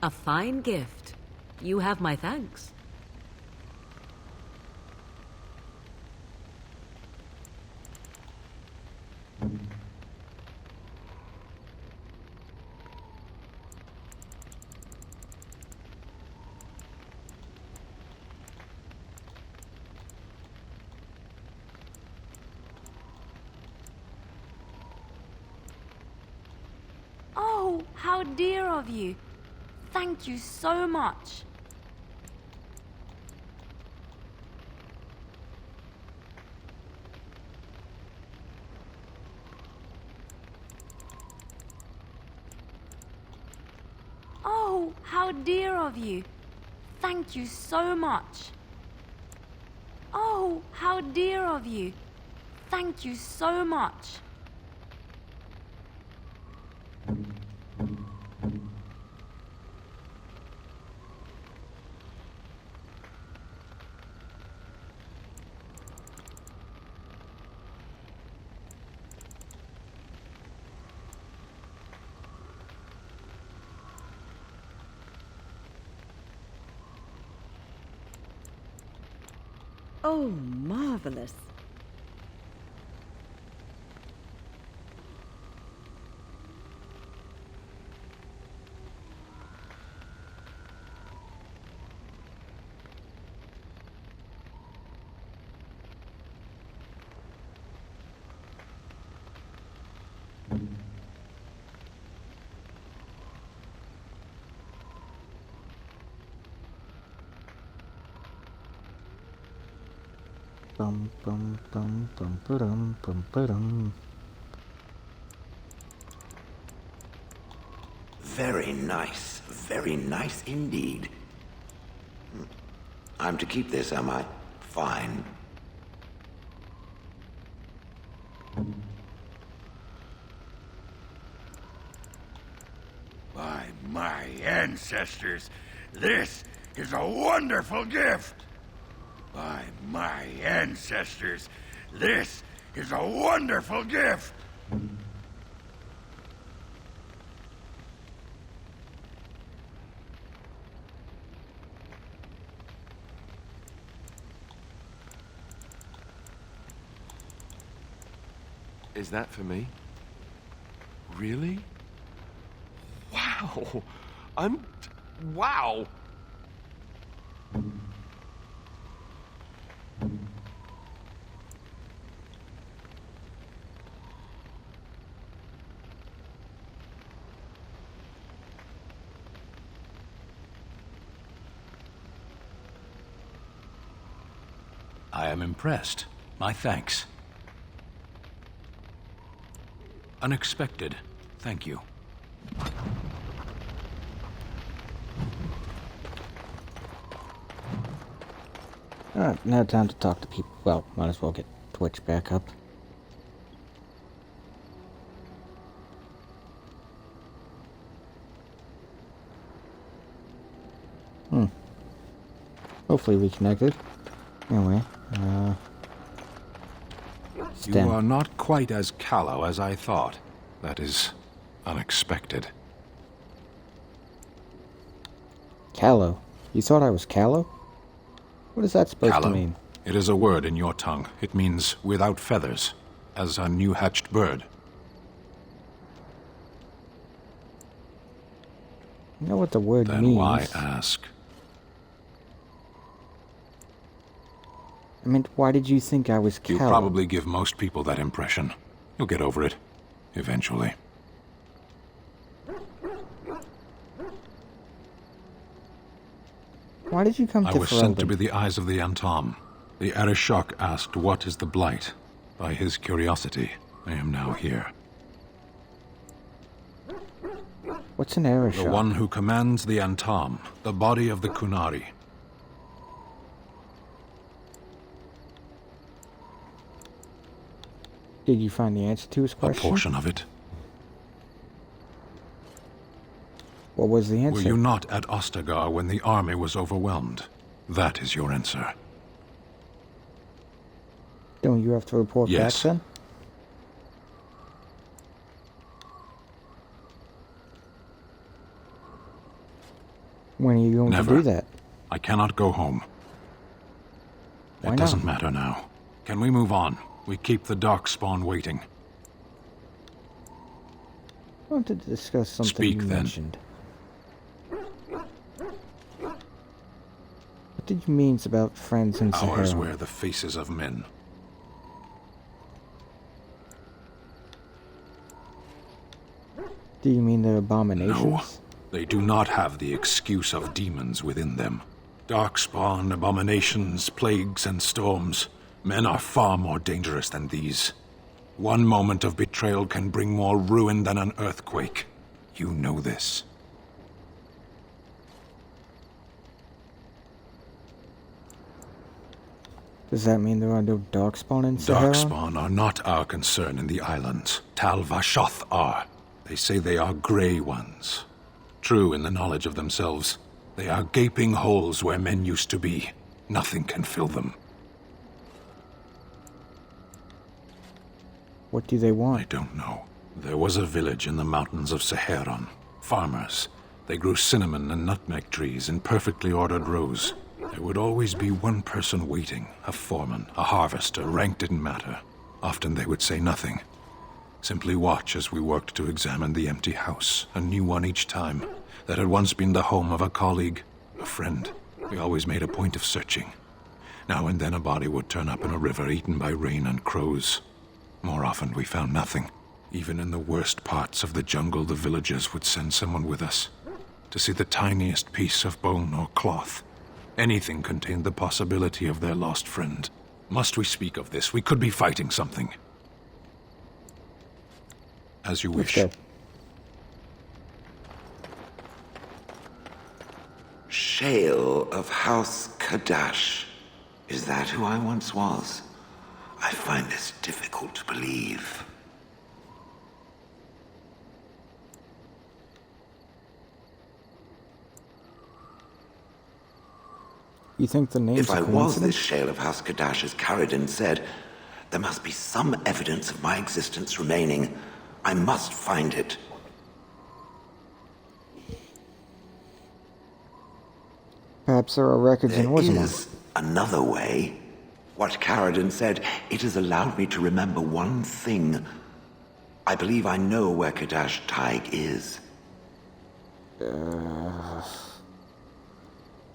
A fine gift. You have my thanks. Oh, how dear of you. Thank you so much. Oh, how dear of you. Thank you so much. Oh, how dear of you. Thank you so much. Oh, marvelous. Bum bum bum bum ba-dum bum ba-dum. Very nice indeed. I'm to keep this, am I? Fine. By my ancestors, this is a wonderful gift! By my ancestors, this is a wonderful gift! Is that for me? Really? Wow! Wow! I am impressed. My thanks. Unexpected. Thank you. Alright, now time to talk to people. Well, might as well get Twitch back up. Hopefully reconnected. Anyway, You are not quite as callow as I thought. That is unexpected. Callow? You thought I was callow? What is that supposed to mean? It is a word in your tongue. It means without feathers, as a new-hatched bird. You know what the word means? Then why ask? I mean, why did you think I was callow? You probably give most people that impression. You'll get over it. Eventually. Why did you come to I was sent to Ferelden? be the eyes of the Antom. The Arishok asked, "What is the Blight?" By his curiosity, I am now here. What's an Arishok? The one who commands the Antom, the body of the Kunari. Did you find the answer to his question? A portion of it. What was the answer? Were you not at Ostagar when the army was overwhelmed? That is your answer. Don't you have to report back then? When are you going Never. to do that? I cannot go home. Why It doesn't not? matter now. Can we move on? We keep the Darkspawn waiting. I wanted to discuss something Speak, you then. mentioned. What did you mean about friends in Sahara? Ours wear the faces of men. Do you mean they're abominations? No, they do not have the excuse of demons within them. Darkspawn, abominations, plagues, and storms. Men are far more dangerous than these. One moment of betrayal can bring more ruin than an earthquake. You know this. Does that mean there are no Darkspawn in Sahara? Darkspawn are not our concern in the islands. Tal Vashoth are. They say they are Grey Ones. True in the knowledge of themselves. They are gaping holes where men used to be. Nothing can fill them. What do they want? I don't know. There was a village in the mountains of Saharan. Farmers. They grew cinnamon and nutmeg trees in perfectly ordered rows. There would always be one person waiting, a foreman, a harvester, rank didn't matter. Often they would say nothing. Simply watch as we worked to examine the empty house, a new one each time, that had once been the home of a colleague, a friend. We always made a point of searching. Now and then a body would turn up in a river eaten by rain and crows. More often we found nothing. Even in the worst parts of the jungle, the villagers would send someone with us to see the tiniest piece of bone or cloth. Anything contained the possibility of their lost friend. Must we speak of this? We could be fighting something. As you wish. Shale of House Kadash. Is that who I once was? I find this difficult to believe. You think the name's If I a was coincidence? this Shale of House Kadash, as Caridin said, there must be some evidence of my existence remaining. I must find it. Perhaps there are records in There Wismar. is another way. What Caridin said, it has allowed me to remember one thing. I believe I know where Kadash Taig is.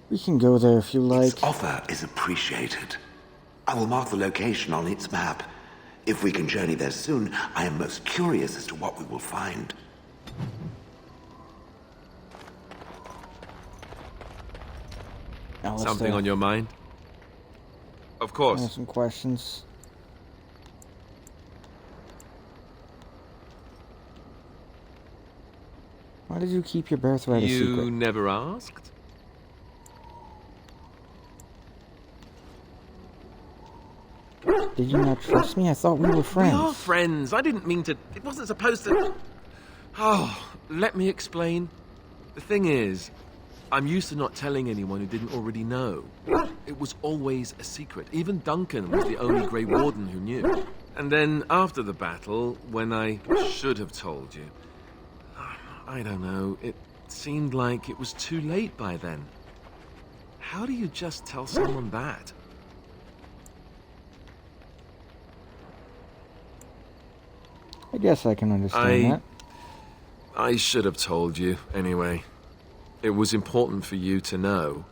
We can go there if you like. Its offer is appreciated. I will mark the location on its map. If we can journey there soon, I am most curious as to what we will find. Alistair, Something on your mind? Of I course. have some questions. Why did you keep your birthright a secret? You never asked? Did you not trust me? I thought we were friends. We are friends. I didn't mean to... It wasn't supposed to... Oh, let me explain. The thing is, I'm used to not telling anyone who didn't already know. It was always a secret. Even Duncan was the only Grey Warden who knew. And then, after the battle, when I should have told you... I don't know, it seemed like it was too late by then. How do you just tell someone that? I guess I can understand that. I should have told you, anyway. It was important for you to know.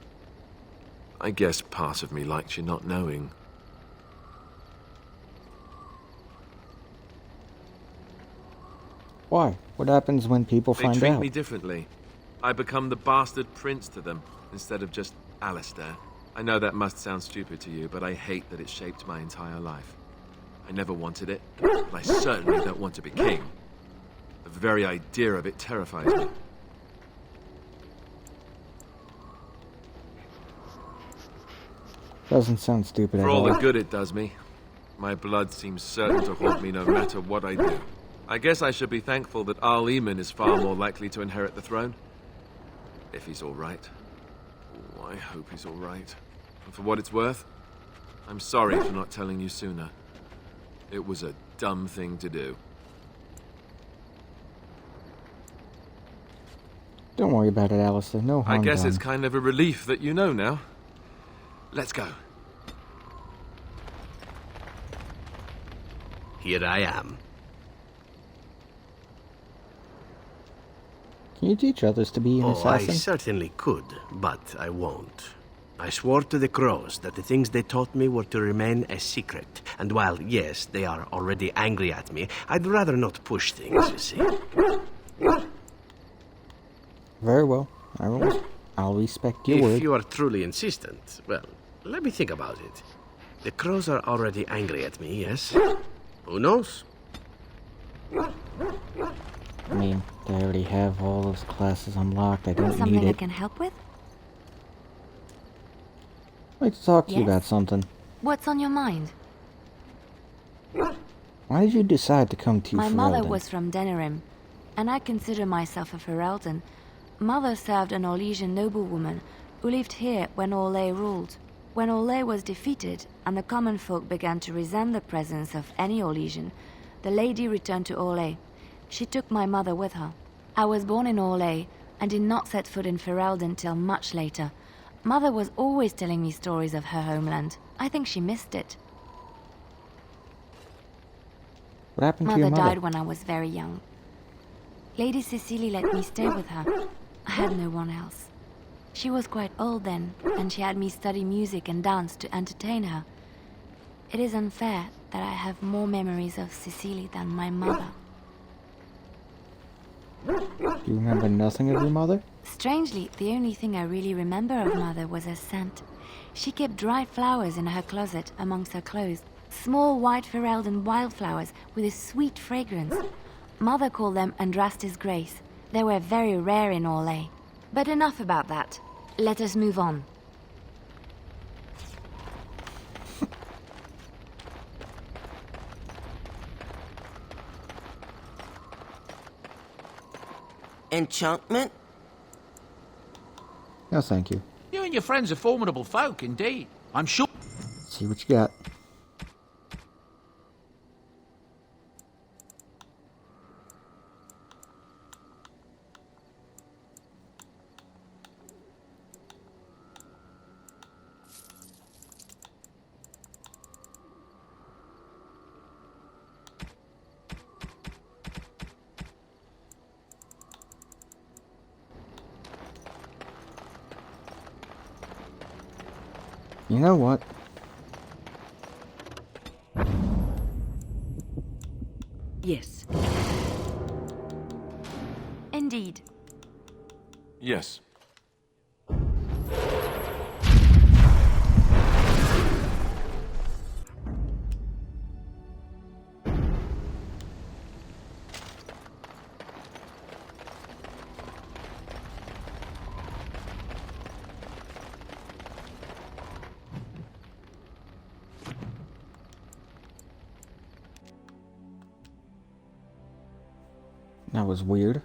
I guess part of me liked you not knowing. Why? What happens when people They find treat out? me differently. I become the bastard prince to them, instead of just Alistair. I know that must sound stupid to you, but I hate that it shaped my entire life. I never wanted it, and I certainly don't want to be king. The very idea of it terrifies me. Doesn't sound stupid at For all. all the good it does me, my blood seems certain to haunt me no matter what I do. I guess I should be thankful that Al Eamon is far more likely to inherit the throne. If he's all right. Oh, I hope he's all right. And for what it's worth, I'm sorry for not telling you sooner. It was a dumb thing to do. Don't worry about it, Alistair. No I harm guess done. it's kind of a relief that you know now. Let's go. Here I am. Can you teach others to be an I assassin? certainly could, but I won't. I swore to the crows that the things they taught me were to remain a secret. And while, yes, they are already angry at me, I'd rather not push things, you see. Very well. I'll respect your If word. you are truly insistent, well, let me think about it. The crows are already angry at me, yes? Who knows? I mean, they already have all those classes unlocked. I don't Something need I it. can help with? I'd like to talk to you Yes? about something. What's on your mind? Why did you decide to come to My mother Ferelden? was from Denerim, and I consider myself a Ferelden. Mother served an Orlesian noblewoman who lived here when Orlais ruled. When Orlais was defeated and the common folk began to resent the presence of any Orlesian, the lady returned to Orlais. She took my mother with her. I was born in Orlais and did not set foot in Ferelden till much later. Mother was always telling me stories of her homeland. I think she missed it. What happened to Mother your mother? died when I was very young. Lady Cecily let me stay with her. I had no one else. She was quite old then, and she had me study music and dance to entertain her. It is unfair that I have more memories of Cecily than my mother. Do you remember nothing of your mother? Strangely, the only thing I really remember of Mother was her scent. She kept dried flowers in her closet amongst her clothes. Small white Ferelden wildflowers with a sweet fragrance. Mother called them Andrastis Grace. They were very rare in Orlais. But enough about that. Let us move on. Enchantment? No, thank you. You and your friends are formidable folk, indeed. I'm sure... See what you got. You know what? Yes. Indeed. Yes. That was weird.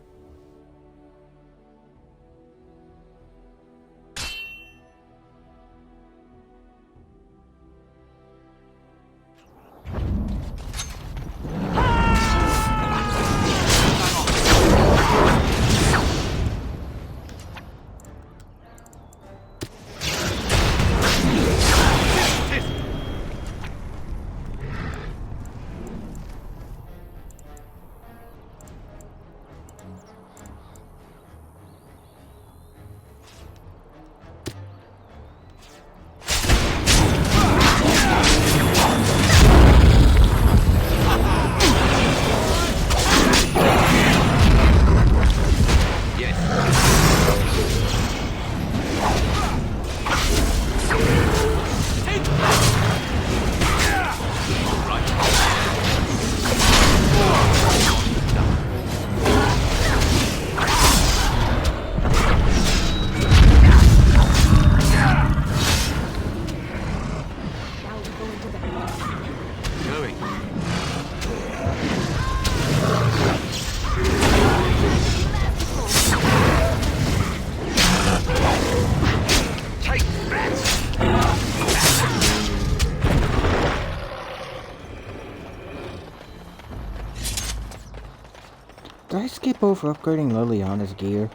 Did I skip over upgrading Liliana's gear?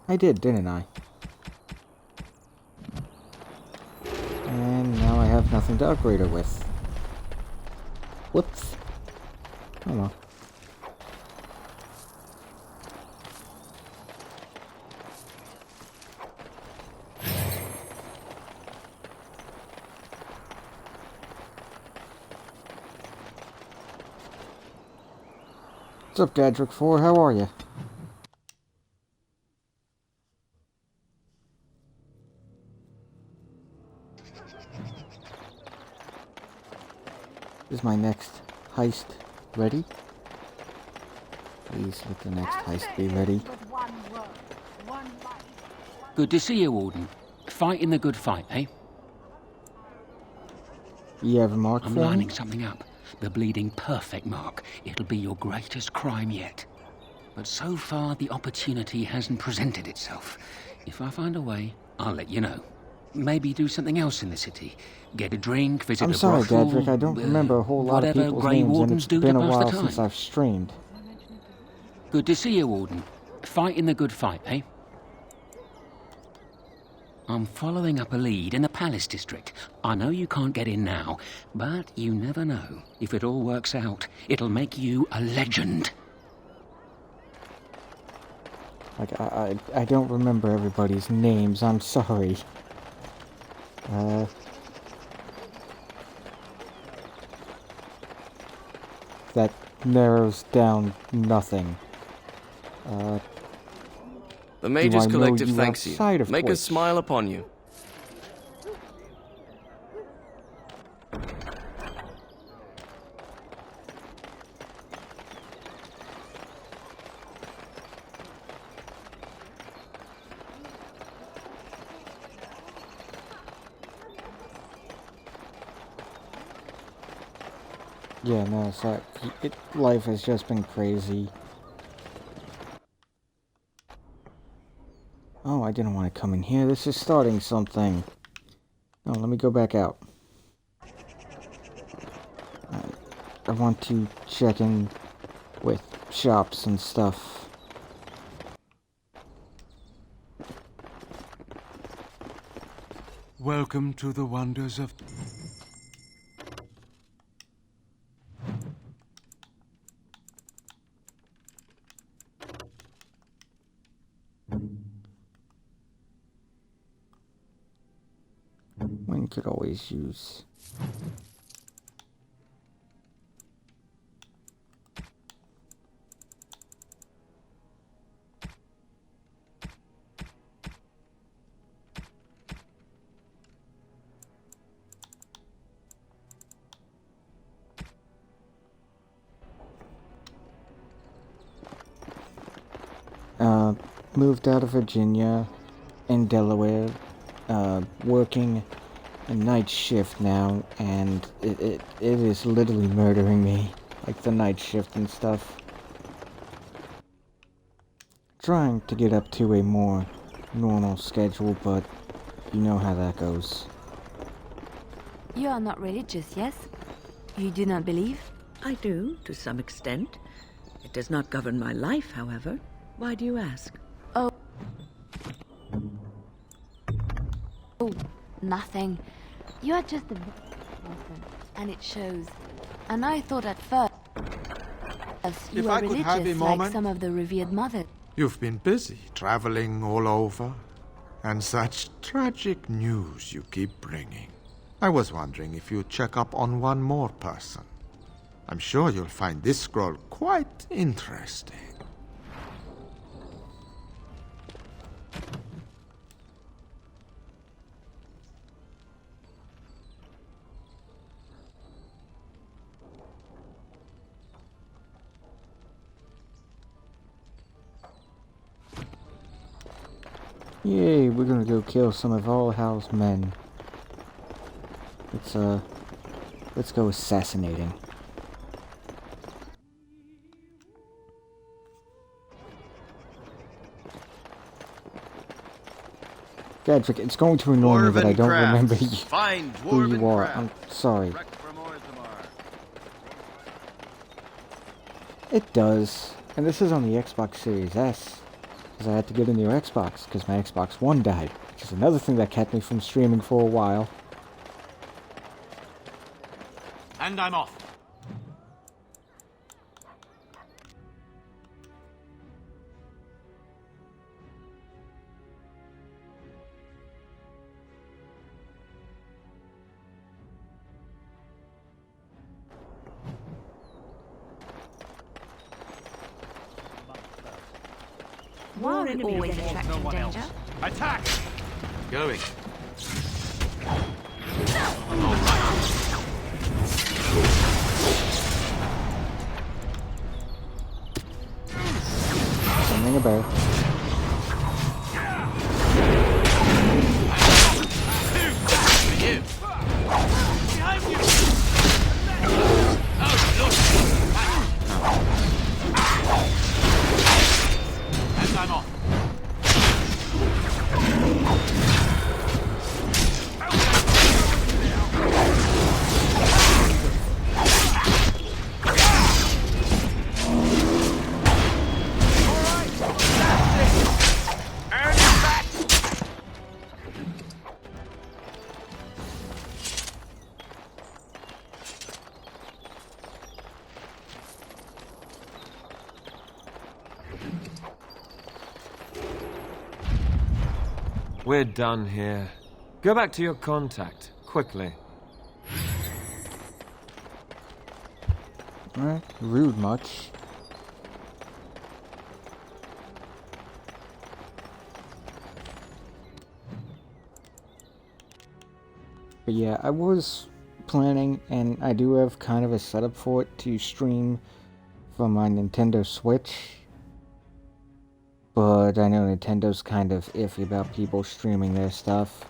I did, didn't I? And now I have nothing to upgrade her with. Whoops. Oh well. What's up, Gadrick 4? How are you? Is my next heist ready? Please let the next heist be ready. Good to see you, Warden. Fighting the good fight, eh? You have a mark I'm for me? lining something up. The bleeding perfect mark. It'll be your greatest crime yet. But so far, the opportunity hasn't presented itself. If I find a way, I'll let you know. Maybe do something else in the city. Get a drink, visit I'm a sorry, brothel, Gadrick, I don't remember a whole lot of whatever people's Grey names, and Wardens it's do been to a pass while the since time. I've streamed. Good to see you, Warden. Fighting the good fight, eh? I'm following up a lead in the Palace District. I know you can't get in now, but you never know. If it all works out, it'll make you a legend. Like, I don't remember everybody's names, I'm sorry. That narrows down nothing. The Mage's do I know collective you thanks you. outside of Make Twitch? us smile upon you. Yeah, no, so life has just been crazy. Oh, I didn't want to come in here. This is starting something. Oh, let me go back out. I want to check in with shops and stuff. Welcome to the wonders of... could always use. Moved out of Virginia in Delaware, working a night shift now, and it is literally murdering me, like the night shift and stuff. Trying to get up to a more normal schedule, but you know how that goes. You are not religious, yes? You do not believe? I do, to some extent. It does not govern my life, however. Why do you ask? Oh, nothing. You are just a person, and it shows. And I thought at first you were religious like some of the revered mothers. You've been busy traveling all over, and such tragic news you keep bringing. I was wondering if you'd check up on one more person. I'm sure you'll find this scroll quite interesting. Yay, we're gonna go kill some of All Hal's men. Let's go assassinating. Gadrick, it's going to annoy me that I don't remember who you are. I'm sorry. It does. And this is on the Xbox Series S. Because I had to get a new Xbox, because my Xbox One died. Which is another thing that kept me from streaming for a while. And I'm off. Why are we always attracting danger? Attack! Going. Something about. And I'm off. We're done here. Go back to your contact, quickly. Alright, rude much. But yeah, I was planning, and I do have kind of a setup for it, to stream from my Nintendo Switch. But I know Nintendo's kind of iffy about people streaming their stuff.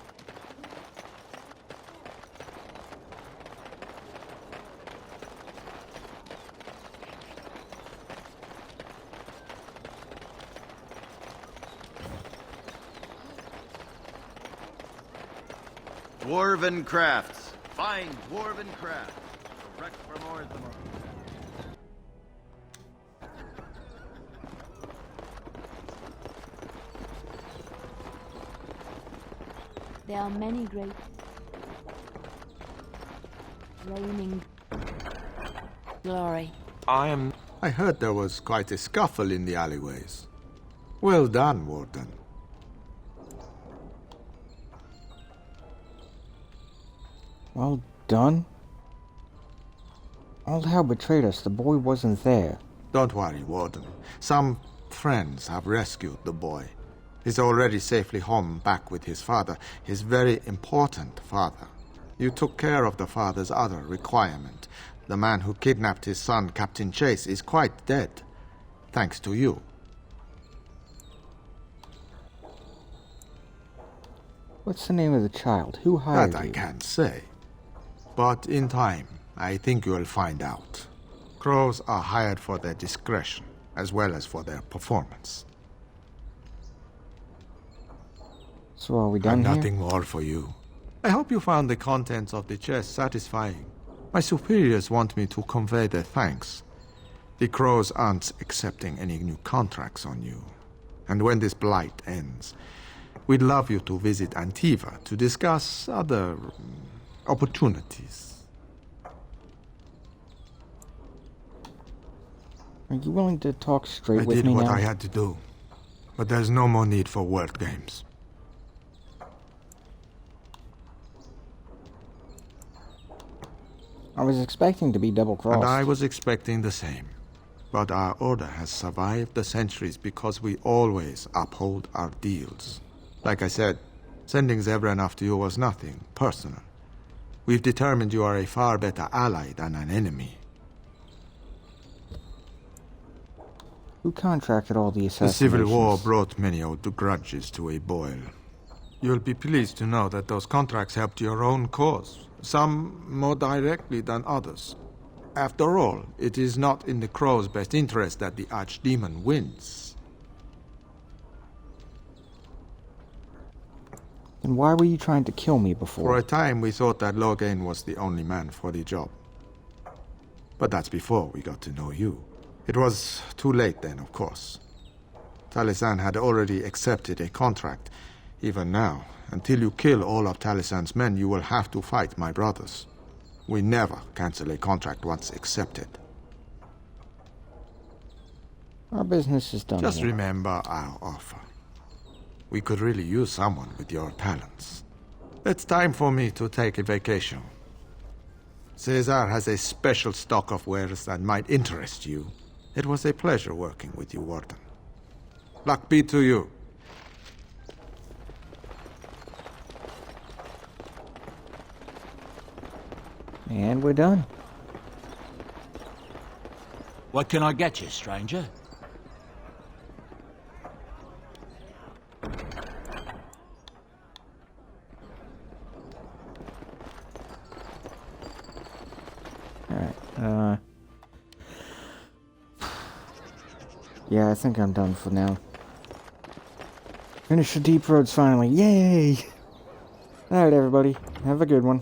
Dwarven crafts. Find dwarven crafts. Correct from Origis. There are many great reigning glory. I heard there was quite a scuffle in the alleyways. Well done, Warden. Well done. Old Hal betrayed us. The boy wasn't there. Don't worry, Warden. Some friends have rescued the boy. He's already safely home back with his father, his very important father. You took care of the father's other requirement. The man who kidnapped his son, Captain Chase, is quite dead. Thanks to you. What's the name of the child? Who hired That I you? can't say. But in time, I think you'll find out. Crows are hired for their discretion, as well as for their performance. So are we done I've here? nothing more for you. I hope you found the contents of the chest satisfying. My superiors want me to convey their thanks. The Crows aren't accepting any new contracts on you. And when this blight ends, we'd love you to visit Antiva to discuss other opportunities. Are you willing to talk straight with me now? I did what I had to do. But there's no more need for word games. I was expecting to be double-crossed. And I was expecting the same. But our order has survived the centuries because we always uphold our deals. Like I said, sending Zevran after you was nothing personal. We've determined you are a far better ally than an enemy. Who contracted all the The assassinations? Civil War brought many old grudges to a boil. You'll be pleased to know that those contracts helped your own cause, some more directly than others. After all, it is not in the Crow's best interest that the Archdemon wins. Then why were you trying to kill me before? For a time, we thought that Logain was the only man for the job. But that's before we got to know you. It was too late then, of course. Talisan had already accepted a contract. Even now, until you kill all of Talisan's men, you will have to fight my brothers. We never cancel a contract once accepted. Our business is done. Just here. remember our offer. We could really use someone with your talents. It's time for me to take a vacation. Caesar has a special stock of wares that might interest you. It was a pleasure working with you, Warden. Luck be to you. And we're done. What can I get you, stranger? Alright, yeah, I think I'm done for now. Finish the deep roads finally. Yay! Alright, everybody. Have a good one.